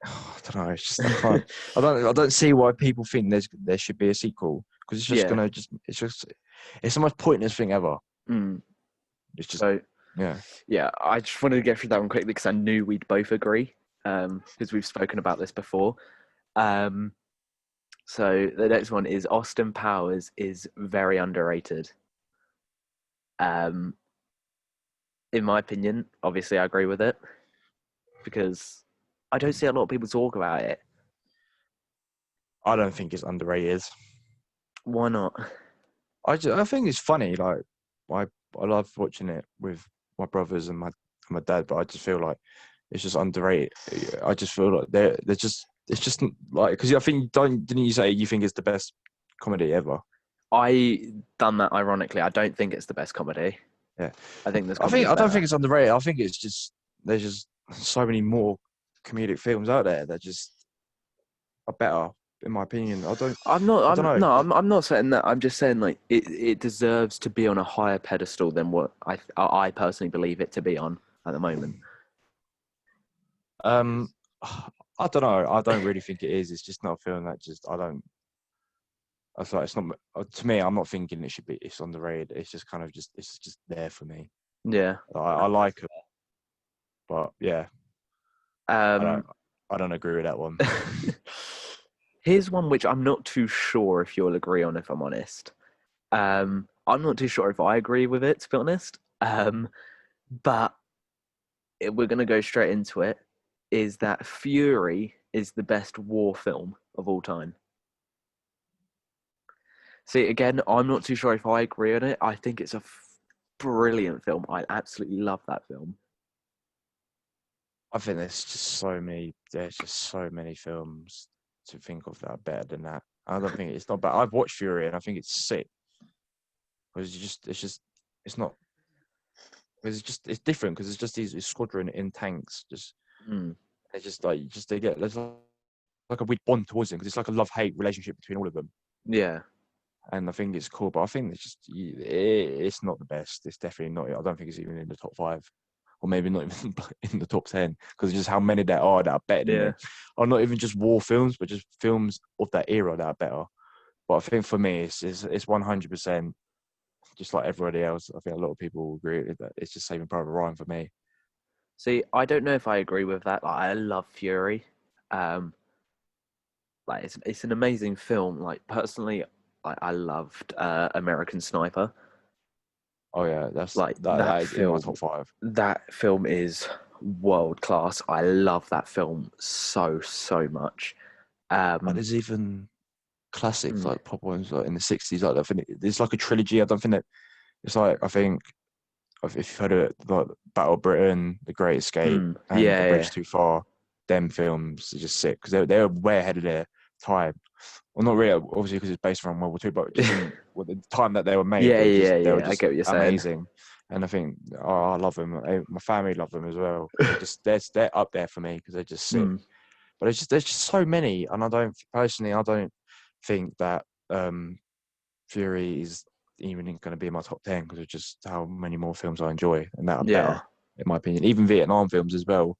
I don't know. It's just I don't see why people think there should be a sequel because it's just it's the most pointless thing ever. It's just yeah. I just wanted to get through that one quickly because I knew we'd both agree because we've spoken about this before. So the next one is Austin Powers is very underrated. In my opinion, obviously I agree with it because I don't see a lot of people talk about it. I don't think it's underrated. Why not? I think it's funny. Like I love watching it with my brothers and my dad, but I just feel like it's just underrated. I just feel like it's just like because I think didn't you say you think it's the best comedy ever? I done that ironically. I don't think it's the best comedy. Yeah, I think there's. I don't think it's underrated. I think it's just there's just so many more comedic films out there that just are better, in my opinion. I'm not saying that. I'm just saying like it deserves to be on a higher pedestal than what I personally believe it to be on at the moment. I don't know. I don't really think it is. It's just not a film that just I don't. I feel like it's not to me. I'm not thinking it should be. It's underrated. It's just kind of it's just there for me. Yeah, I like it, but yeah. I don't agree with that one. Here's one which I'm not too sure if you'll agree on, if I'm honest. I'm not too sure if I agree with it, to be honest. But we're going to go straight into it, is that Fury is the best war film of all time. See, again, I'm not too sure if I agree on it. I think it's a brilliant film. I absolutely love that film. I think there's just so many films to think of that are better than that. I don't think it's not bad. I've watched Fury and I think it's sick. Because it's different because it's just these squadron in tanks. It's just like there's like a weird bond towards them because it's like a love-hate relationship between all of them. Yeah. And I think it's cool, but I think it's not the best. It's definitely not. I don't think it's even in the top 5. Or maybe not even in the top 10, because just how many there are that are better than it. Or not even just war films, but just films of that era that are better. But I think for me, it's 100%, just like everybody else. I think a lot of people will agree with that. It's just Saving Private Ryan for me. See, I don't know if I agree with that. Like, I love Fury. Like it's an amazing film. Like personally, I loved American Sniper. Oh yeah, that's like that is film, in my top 5. That film is world class. I love that film so much. But there's even classics Mm, like pop ones like in the '60s. Like I think it's like a trilogy. I don't think that it's like I think if you've heard of it, like Battle of Britain, The Great Escape, and A yeah, Bridge Too Far, them films are just sick because they're way ahead of their time. Well, not really, obviously, because it's based around World War II, but just yeah. in the time that they were made, Yeah, yeah, they were yeah. I just get what you're saying. amazing. And I think I love them. My family love them as well. They're up there for me because they're just sick. Mm, But there's just so many, and I don't think that Fury is even going to be in my top 10 because of just how many more films I enjoy and that are better, yeah, in my opinion. Even Vietnam films as well.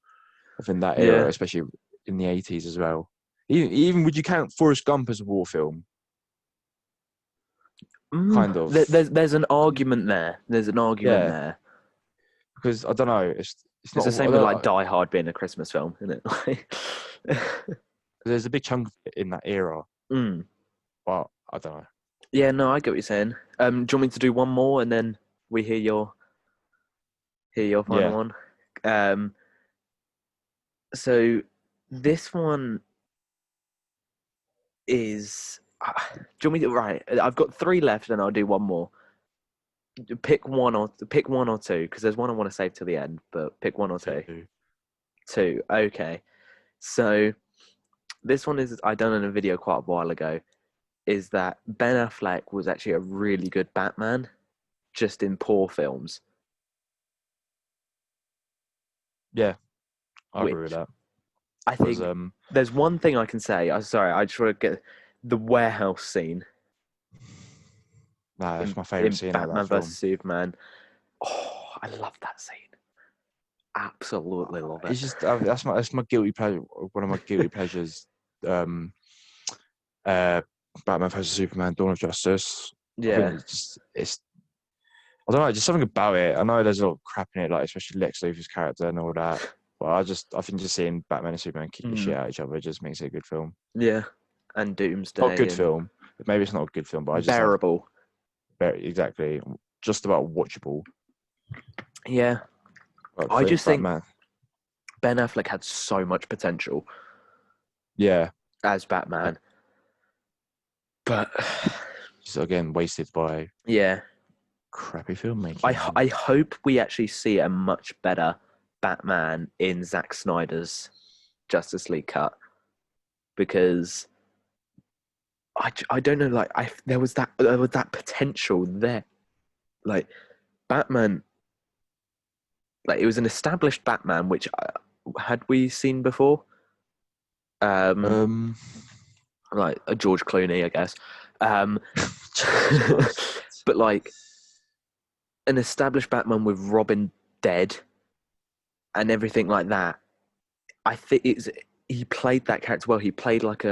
I think that era, yeah. especially in the '80s as well. Even would you count Forrest Gump as a war film? Kind of. There's an argument there. There's an argument Yeah, there. because I don't know. It's It's not. the same with like Die Hard being a Christmas film, isn't it? There's a big chunk of it in that era, Mm. but I don't know. Yeah, no, I get what you're saying. Do you want me to do one more and then we hear your final Yeah, one? Um, so this one is. Do you want me to right? I've got three left, and I'll do one more. Pick one or two because there's one I want to save till the end. But pick one or two. two. Two. Okay. So this one is I done in a video quite a while ago. Is that Ben Affleck was actually a really good Batman, just in poor films. Yeah, I agree with Which that. I Because think there's one thing I can say. I'm sorry, I just want to get the warehouse scene nah, that's in my favorite scene out of that Batman versus film. Superman. Oh, I love that scene. Absolutely love it. It's just that's my guilty pleasure. One of my guilty pleasures. Um, uh, Batman vs Superman: Dawn of Justice. I Yeah. think it's I don't know, just something about it. I know there's a lot of crap in it, like especially Lex Luthor's character and all that. But I think just seeing Batman and Superman kick the shit Mm, out of each other just makes it a good film. yeah. And Not a Doomsday good and film. Maybe it's not a good film, but I just have bearable. exactly just about watchable. Yeah. Like I for just think Batman. Ben Affleck had so much potential Yeah. as Batman. But Just again wasted by yeah, crappy filmmaking. I hope we actually see a much better Batman in Zack Snyder's Justice League cut because I don't know like there was that potential there like Batman like it was an established Batman which had we seen before um Um like a George Clooney I guess um Jesus Christ. but like an established Batman with Robin dead and everything like that. I think he played that character well. He played like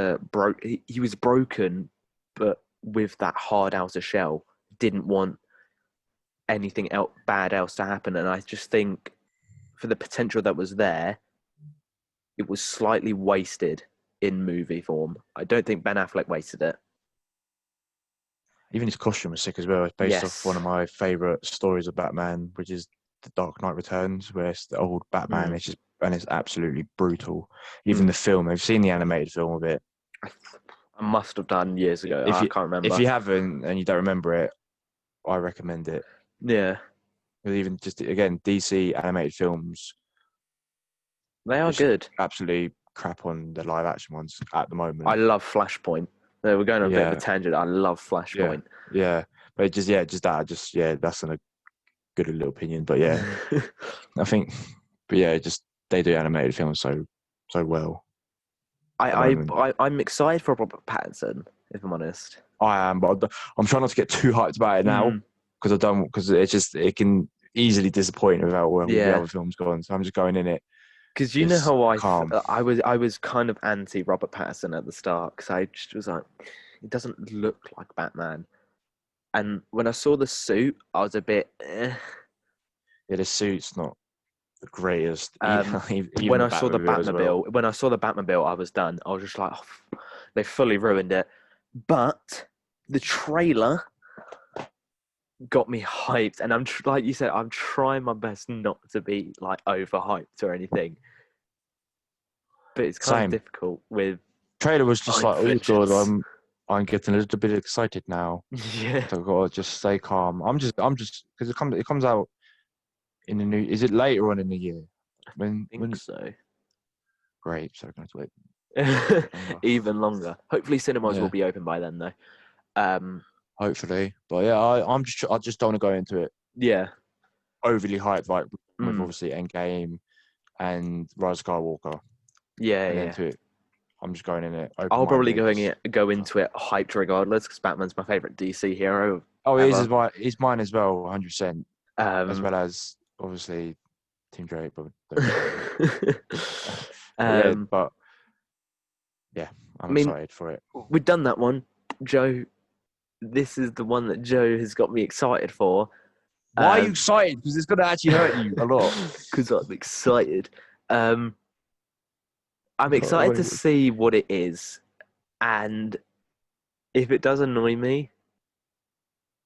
he was broken, but with that hard outer shell, didn't want anything else bad else to happen. And I just think for the potential that was there, it was slightly wasted in movie form. I don't think Ben Affleck wasted it. Even his costume was sick as well. It's based off one Yes. of my favourite stories of Batman, which is The Dark Knight Returns, where it's the old Batman. Mm, It's absolutely brutal. Even mm. the film, I've seen the animated film of it. I must have done years ago. If I you can't if remember. you haven't and you don't remember it, I recommend it. Yeah, Even just again, DC animated films, they are it's just good. absolutely crap on the live action ones at the I moment. love Flashpoint. We're going on a bit of a Yeah, tangent. I love yeah, Flashpoint. yeah. But that's a good little opinion. But yeah, I think, but yeah, just they do animated films so well at the moment. I'm excited for Robert Pattinson, if I'm honest. I am, but I'm trying not to get too hyped about it now Mm, because it can easily disappoint without where all the yeah, other films gone. So I'm just going in it because you know just how calm. I was kind of anti Robert Pattinson at the start because I just was like, he doesn't look like Batman. And when I saw the suit, I was a bit. Eh. Yeah, the suit's not the greatest, Um, even the Batmobile as well. When I saw the Batmobile, I was done. I was just like, oh, they fully ruined it. But the trailer got me hyped, and like you said, I'm trying my best not to be like overhyped or anything, but it's kind of Same. difficult with Trailer was just like, oh god, Unflinches. I'm getting a little bit excited now. Yeah, So I've got to just stay calm. I'm just because it comes out in the new. Is it later on in the year? I think so. Great, so I'm going to wait longer. Even longer. Hopefully, cinemas will Yeah, be open by then, though. Um, hopefully. But yeah, I just don't want to go into it yeah, overly hyped, like with mm, obviously Endgame and Rise of Skywalker, yeah, and then yeah. to it, I'm just going in it open I'll probably minded. Just go into it hyped regardless because Batman's my favorite DC hero oh, it ever. is mine as well, 100%, as Um, well as obviously Team Drake, but don't get started. But yeah, um, but yeah, I I'm mean, excited for it. we've done that one, Joe. This is the one that Joe has got me excited for. Why are you excited? Because it's going to actually hurt you a lot. Because I'm excited. Um, I'm excited What to is it? see what it is, and if it does annoy me,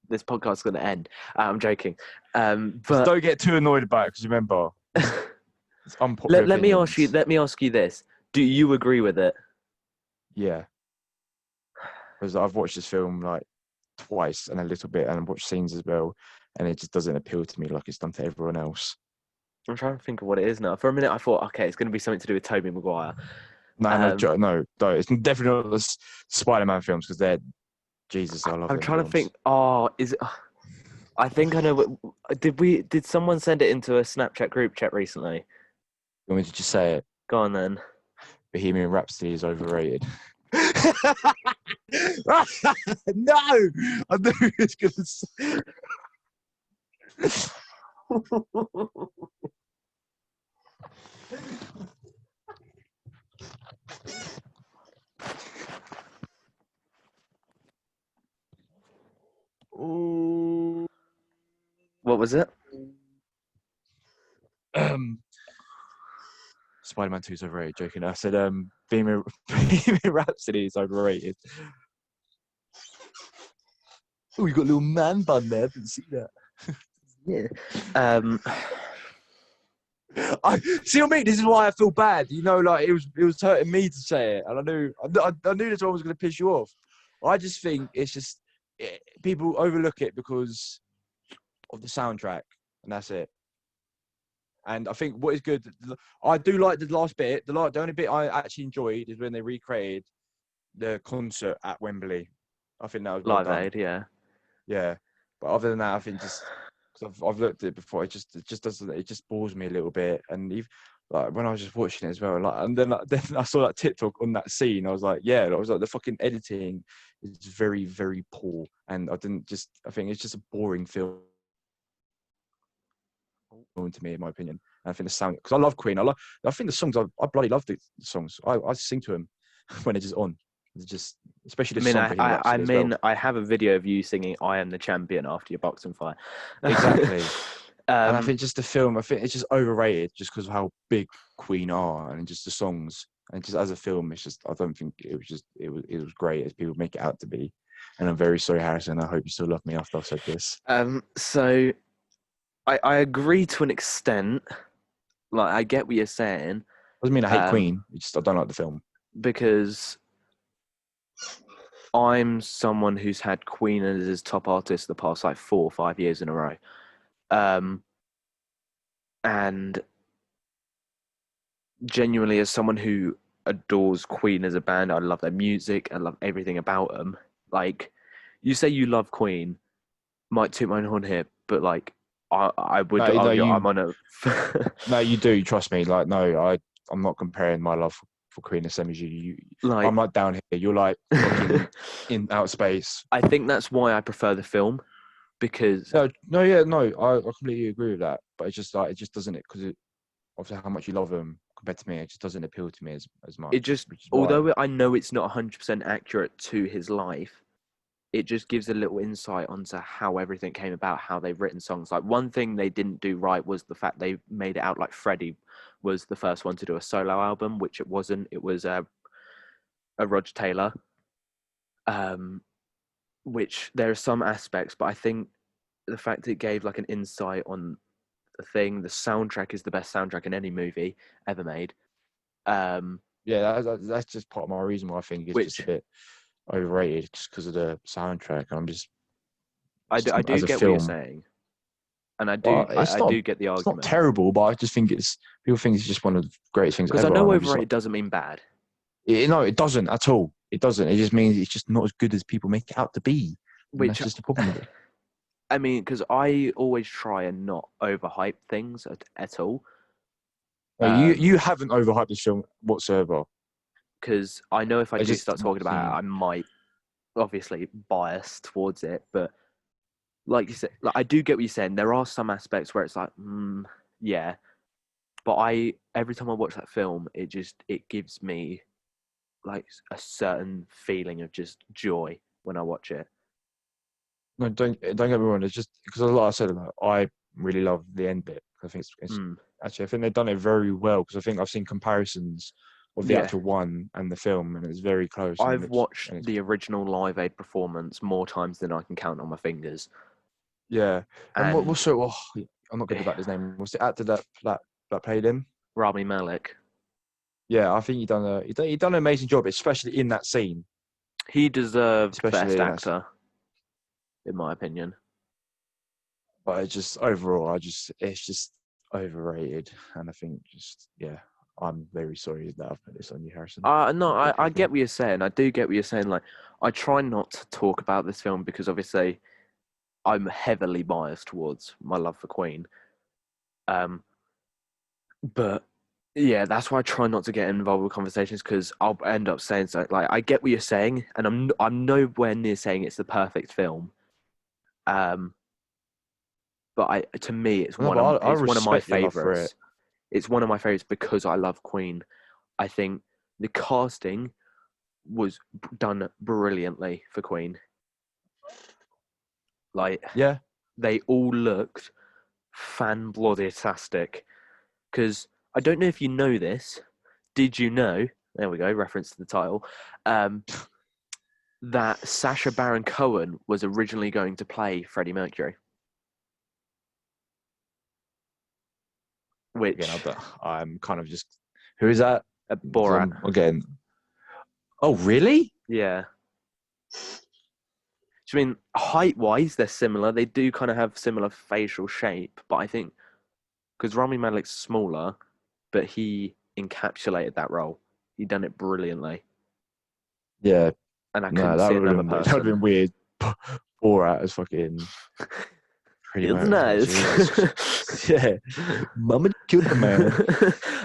this podcast's going to end. I'm joking. Just But don't get too annoyed about it because remember, it's unpopular let me ask you. opinions. Let me ask you this: do you agree with it? Yeah, because I've watched this film like twice and a little bit, and I've watched scenes as well, and it just doesn't appeal to me like it's done to everyone else. I'm trying to think of what it is now. For a minute, I thought, okay, it's going to be something to do with Tobey Maguire. No, no, Um, no, no. It's definitely not the Spider-Man films because they're Jesus. I love I'm them trying to films. think. Oh, is it? I think I know. Did someone send it into a Snapchat group chat recently? You want me to just say it? Go on then. Bohemian Rhapsody is overrated. No, I knew he was going to say. Ooh. What was it? Um, Spider-Man 2 is overrated. Joking. I said Bohemian Rhapsody is overrated. Oh, you got a little man bun there. I didn't see that. Yeah. Um, I see what I mean. This is why I feel bad. You know, like it was hurting me to say it, and I knew this one was going to piss you off. I just think it's just people overlook it because of the soundtrack, and that's it. And I think what is good, I do like the last bit. The only bit I actually enjoyed is when they recreated the concert at Wembley. I think that was well Live done. Aid, yeah. Yeah, but other than that, I think just because I've looked at it before, it just doesn't. It just bores me a little bit. And even like when I was just watching it as well, like and then I saw that TikTok on that scene. I was like, yeah, I was like the fucking editing is very very poor, and I think it's just a boring film to me, in my opinion. And I think the sound because I love Queen. I think the songs I bloody love the songs. I sing to them when it's just on. It's just especially I this mean, song Bohemian Rhapsody as well. I have a video of you singing "I Am the Champion" after your boxing fight. Exactly. And I um, think just the film, I think it's just overrated just because of how big Queen are and just the songs. And just as a film, it's just I don't think it was great as people make it out to be. And I'm very sorry, Harrison. I hope you still love me after I've said this. so I agree to an extent. Like, I get what you're saying. Doesn't mean I hate Um, Queen. It's just I don't like the film. because I'm someone who's had Queen as his top artist the past like 4 or 5 years in a row. Um, and genuinely, as someone who adores Queen as a band, I love their music. I love everything about them. Like, you say you love Queen, might toot my own horn here, but like, I would No, no, argue I'm on a. no, you do. Trust me. Like, no, I'm not comparing my love for Queen the same as you. like, I'm like down here. You're like fucking in outer space. I think that's why I prefer the film because No, no, yeah, no. I completely agree with that. But it's just like it just doesn't it because of how much you love them compared to me. It just doesn't appeal to me as it much, just, which is why. although I know it's not 100% accurate to his life, it just gives a little insight onto how everything came about, how they've written songs. Like, one thing they didn't do right was the fact they made it out like Freddie was the first one to do a solo album, which it wasn't. It was a Roger Taylor, um, which there are some aspects, but I think the fact it gave like an insight on the thing. The soundtrack is the best soundtrack in any movie ever made. That's just part of my reason why I think it's just a bit overrated, just because of the soundtrack. I do as a get what you're film, saying, and I it's do get the it's not argument. terrible, but I just think people think it's just one of the greatest things Because ever. I know overrated doesn't mean bad. No, it doesn't at all. It doesn't. It just means it's just not as good as people make it out to be. And Which, that's just the problem with it. I mean, because I always try and not overhype things at all. You haven't overhyped this film whatsoever. Because I know if I do start talking about it, think... I might obviously bias towards it. But like you said, like, I do get what you're saying. There are some aspects where it's like, yeah. But every time I watch that film, it gives me like a certain feeling of just joy when I watch it. No, don't get me wrong. It's just because, like I said, I really love the end bit. I think actually, I think they've done it very well, because I think I've seen comparisons of the actual one and the film, and it's very close. I've watched the original Live Aid performance more times than I can count on my fingers. Yeah, and I'm not good about his name. What's the actor that played him? Rami Malek. Yeah, I think he done an amazing job, especially in that scene. He deserved best actor, in my opinion. But it's just overall, it's just overrated, and I think I'm very sorry that I've put this on you, Harrison. No, I get what you're saying. I do get what you're saying. Like, I try not to talk about this film because obviously I'm heavily biased towards my love for Queen. But yeah, that's why I try not to get involved with conversations, because I'll end up saying something like, I get what you're saying, and I'm nowhere near saying it's the perfect film. But to me, it's one of my favorites. It's one of my favorites because I love Queen. I think the casting was done brilliantly for Queen. Like, yeah, they all looked fan-bloody-tastic. Because I don't know if you know this. Did you know? There we go. Reference to the title. That Sacha Baron Cohen was originally going to play Freddie Mercury. Which again, I'm kind of just, who is that? Borat. Again. Oh, really? Yeah. I mean, height-wise, they're similar. They do kind of have similar facial shape, but I think because Rami Malek's smaller, but he encapsulated that role. He done it brilliantly. Yeah. And I couldn't see another person. That would have been weird. Borat as fucking... It's nice. Yeah. Mama killed the man.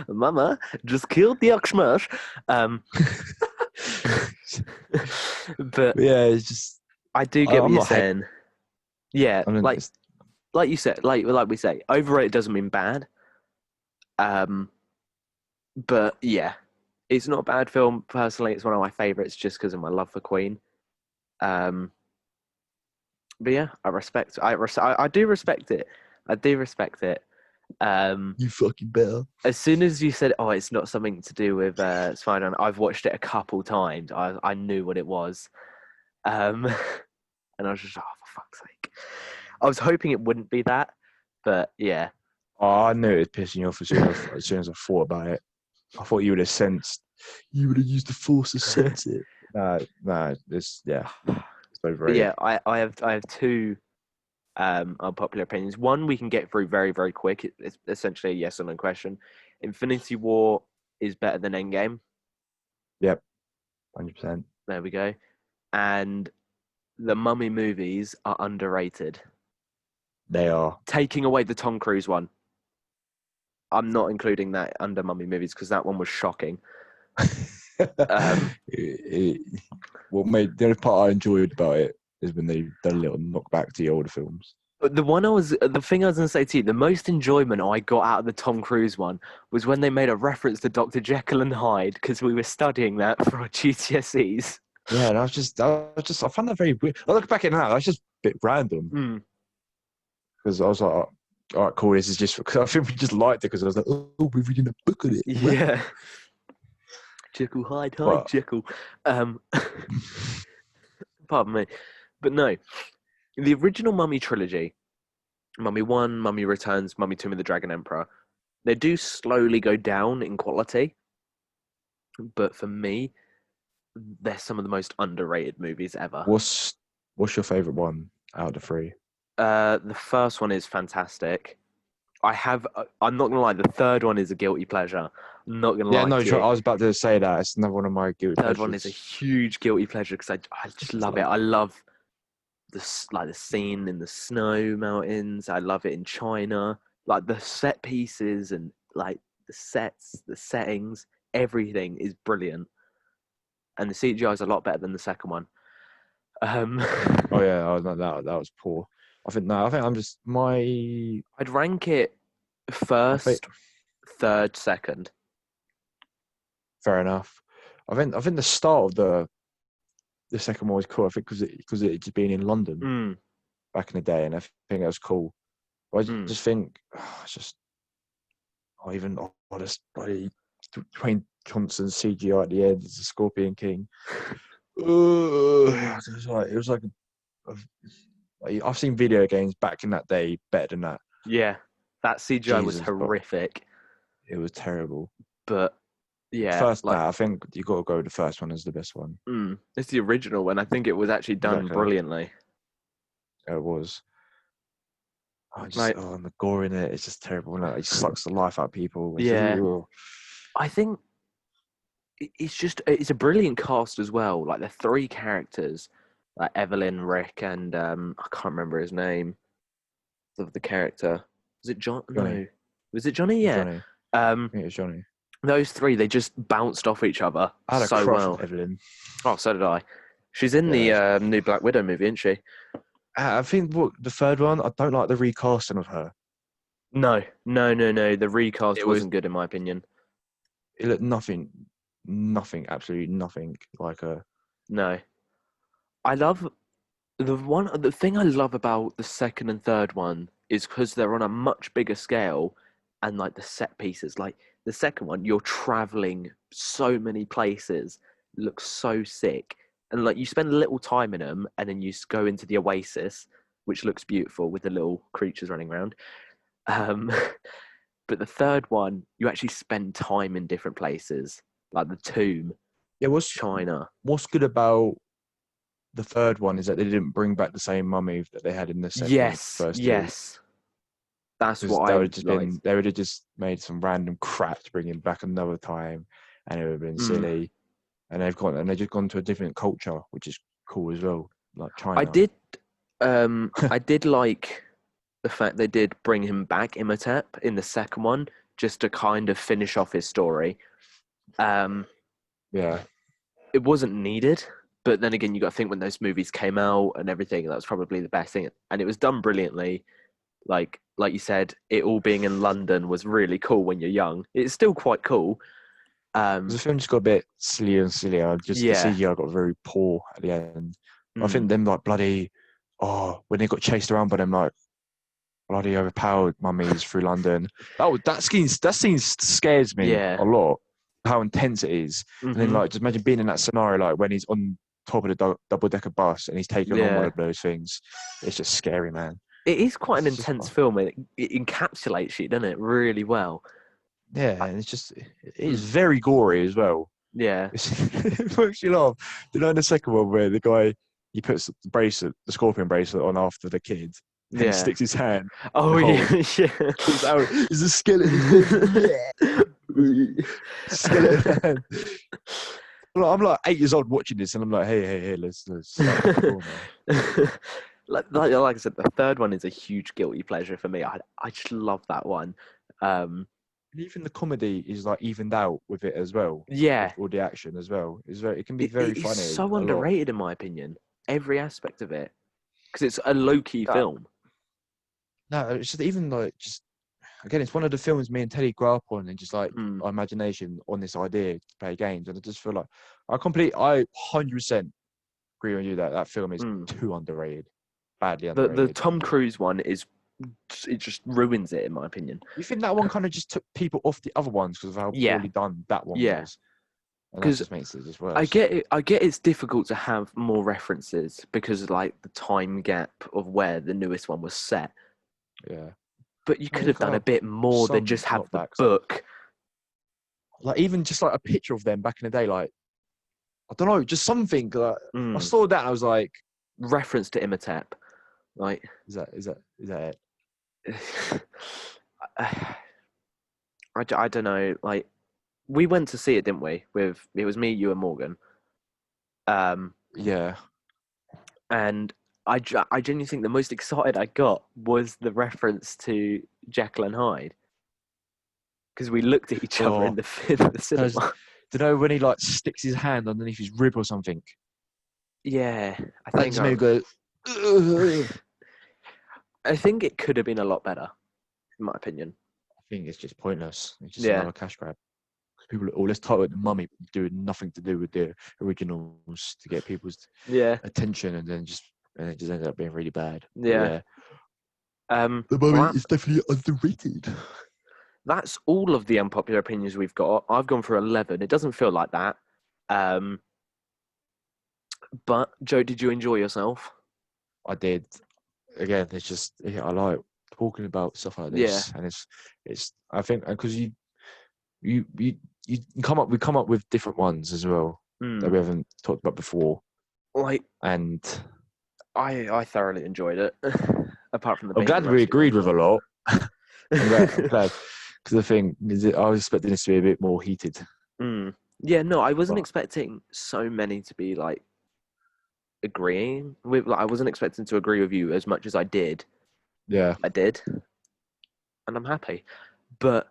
Mama just killed the Oxmarsh. But yeah, it's just... I do get what you're saying. Yeah, like you said, like we say, overrated doesn't mean bad. But yeah, it's not a bad film. Personally, it's one of my favorites just because of my love for Queen. But yeah, I do respect it. I do respect it. You fucking better. As soon as you said, "Oh, it's not something to do with Spider-Man," I've watched it a couple times. I knew what it was, and I was just, oh, for fuck's sake! I was hoping it wouldn't be that, but yeah. Oh, I knew it was pissing you off as soon as I thought about it. I thought you would have used the force to sense it. It's overrated. Yeah, I have two unpopular opinions. One we can get through very, very quick. It's essentially a yes or no question. Infinity War is better than Endgame. Yep, 100%. There we go. And the Mummy movies are underrated. They are. Taking away the Tom Cruise one. I'm not including that under Mummy movies because that one was shocking. The only part I enjoyed about it is when they done a little knockback to the older films. But the thing I was going to say to you, the most enjoyment I got out of the Tom Cruise one was when they made a reference to Dr. Jekyll and Hyde because we were studying that for our GCSEs. Yeah, and I found that very weird. I look back at it now, that's just a bit random. Because I was like, all right, cool, this is just, because I think we just liked it because I was like, oh, we're reading a book of it. Yeah. Jekyll, Hyde, Jekyll. Pardon me. But no, the original Mummy trilogy Mummy 1, Mummy Returns, Mummy Tomb of the Dragon Emperor. They do slowly go down in quality, but for me, they're some of the most underrated movies ever. What's your favourite one out of the three? The first one is fantastic. I'm not gonna lie, the third one is a guilty pleasure. I'm not gonna Yeah, lie no, to you. I was about to say that. It's another one of my guilty Third one is a pleasures. huge guilty pleasure because I just It's love it. like, I love the scene in the snow mountains. I love it in China. Like the set pieces and like the sets, the settings, everything is brilliant. And the CGI is a lot better than the second one. Um, oh yeah, oh, no, that was poor. I think no, I think I'm just my. I'd rank it I think first, third, second. fair enough. I think the start of the second one was cool. I think because it just being in London Mm, back in the day, and I think that was cool. But I mm. just think it's just even this bloody Dwayne Johnson CGI at the end as the Scorpion King. It was like I've seen video games back in that day better than that. Yeah, that CGI was Jesus, but horrific. it was terrible. But yeah, First, like I think you got to go with the first one as the best one. it's the original one. I think it was actually done Exactly, brilliantly. it was. Like, And the gore in it, it's just terrible. Like, it sucks the life out of people. It's just, yeah, ugh. I think it's a brilliant cast as well. Like the three characters, like Evelyn, Rick, and I can't remember his name of the character. Was it John? Johnny. No, was it Johnny? It was Yeah. Johnny. Um, I think it was Johnny. those three they just bounced off each other I had a so crush on well. Evelyn. Oh, so did I. She's in Yeah, the new Black Widow movie, isn't she? I think the third one, I don't like the recasting of her. No, no, no, no. The recast It was wasn't good in my opinion. it looked nothing, absolutely nothing like her. No, I love the thing I love about the second and third one is because they're on a much bigger scale and like the set pieces. Like the second one, you're traveling so many places, looks so sick. And like you spend a little time in them and then you go into the oasis, which looks beautiful with the little creatures running around. Um, but the third one, you actually spend time in different places, like the tomb, Yeah, China. what's good about the third one is that they didn't bring back the same mummy that they had in the Yes, first two. yes. That's Because what I liked. they would have just made some random crap to bring him back another time, and it would have been Mm. silly. And they've just gone to a different culture, which is cool as well, like I China. did I did like the fact they did bring him back Imhotep in the second one just to kind of finish off his story. Um Yeah, it wasn't needed, but then again you got to think when those movies came out and everything that was probably the best thing and it was done brilliantly. Like you said, it all being in London was really cool when you're young. It's still quite cool. because the film just got a bit sillier and sillier. Just the Yeah. CGI got very poor at the end. I Mm, think them like bloody when they got chased around by them like bloody overpowered mummies through London. That scene scares me yeah. a lot. How intense it is, and then Mhm. like just imagine being in that scenario, like when he's on top of the double decker bus and he's taking on one Yeah. of those things. It's just scary, man. It is quite an It's just intense film and it encapsulates you, doesn't it? Really well. yeah, I- and it is mm, very gory as well. yeah. It makes you laugh. You know, in the second one where the guy he puts the scorpion bracelet on after the kid, and he Yeah. sticks his hand in Oh the hole. yeah, yeah. Pulls out. It's a skeleton. Skeleton hand. I'm like 8 years old watching this, and I'm like, hey, let's start with the gore now. like I said, the third one is a huge guilty pleasure for me. I just love that one. Um, And even the comedy is like evened out with it as well, with yeah, all the action as well. It can be very it is funny so a lot. underrated in my opinion. Every aspect of it because it's a low key No, film. no, it's just even like just again, it's one of the films me and Teddy grew up on, and just like Mm, our imagination on this idea to play games, and I just feel like I 100% agree with you that that film is mm. too underrated, badly The underrated. Tom Cruise one is it just ruins it in my opinion. You think that one kind of just took people off the other ones because of how Yeah, poorly done that one yeah. was, and that Because just makes it just I worse. get it. I get it's difficult to have more references because of like the time gap of where the newest one was set. Yeah. But you could have done a bit more than just have the book. Like even just like a picture of them back in the day, like I don't know, just something. Like, I saw that and I was like, reference to Imhotep, like is that it? I don't know. Like we went to see it, didn't we? It was me, you, and Morgan. Yeah. And I genuinely think the most excited I got was the reference to Jekyll and Hyde. Because we looked at each other in the cinema. Do you know when he like sticks his hand underneath his rib or something? Yeah, I That think just made me go. I think it could have been a lot better, in my opinion. I think it's just pointless. It's just another cash grab. People, let's title it The Mummy, doing nothing to do with the originals to get people's attention, and it just ended up being really bad. Yeah. The Mummy is definitely underrated. That's all of the unpopular opinions we've got. I've gone for 11. It doesn't feel like that. But Joe, did you enjoy yourself? I did. Again, it's just I like talking about stuff like this, and it's. I think because you come up with different ones as well that we haven't talked about before. Like, and I thoroughly enjoyed it. Apart from the, I'm glad we agreed with a lot. I'm glad because the thing is, I was expecting this to be a bit more heated. Yeah, no, I wasn't expecting so many to be like agreeing with. Like, I wasn't expecting to agree with you as much as I did. Yeah, I did, and I'm happy. But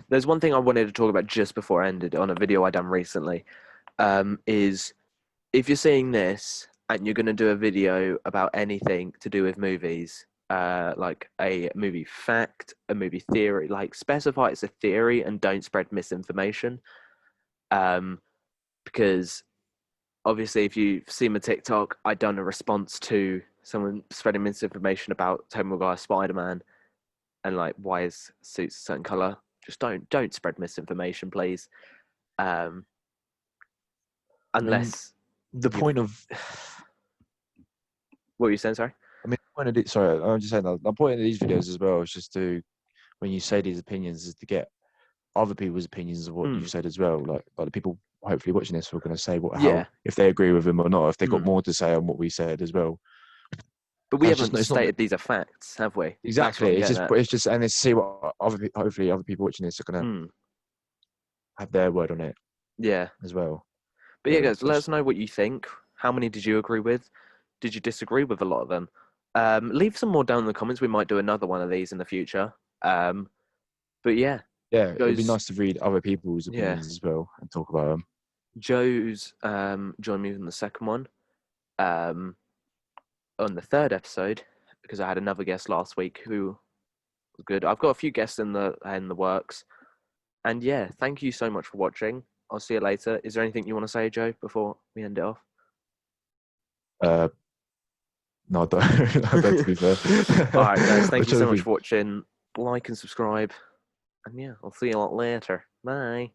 there's one thing I wanted to talk about just before I ended on a video I done recently. Is if you're seeing this and you're going to do a video about anything to do with movies, like a movie fact, a movie theory, like specify it's a theory and don't spread misinformation. Because obviously, if you've seen my TikTok, I done a response to someone spreading misinformation about Tobey Maguire's Spider-Man and like why his suit's a certain color. Just don't spread misinformation, please. Unless the point of what were you saying? Sorry. I mean, sorry, I'm just saying the point of these videos as well is just to, when you say these opinions, is to get other people's opinions of what you've said as well. Like the people hopefully watching this are going to say how if they agree with them or not, if they got more to say on what we said as well. But we haven't stated these are facts, have we? Exactly. It's just and it's see what hopefully other people watching this are going to have their word on it. Yeah. As well. But yeah, guys, let us know what you think. How many did you agree with? Did you disagree with a lot of them? Leave some more down in the comments. We might do another one of these in the future. But yeah. Yeah, it'd be nice to read other people's opinions as well and talk about them. Joe's joined me in the second one. On the third episode, because I had another guest last week who was good. I've got a few guests in the works. And yeah, thank you so much for watching. I'll see you later. Is there anything you want to say, Joe, before we end it off? No, I don't. I don't, to be fair. All right, guys. Thank you so much for watching. Like and subscribe. And yeah, I'll see you a lot later. Bye.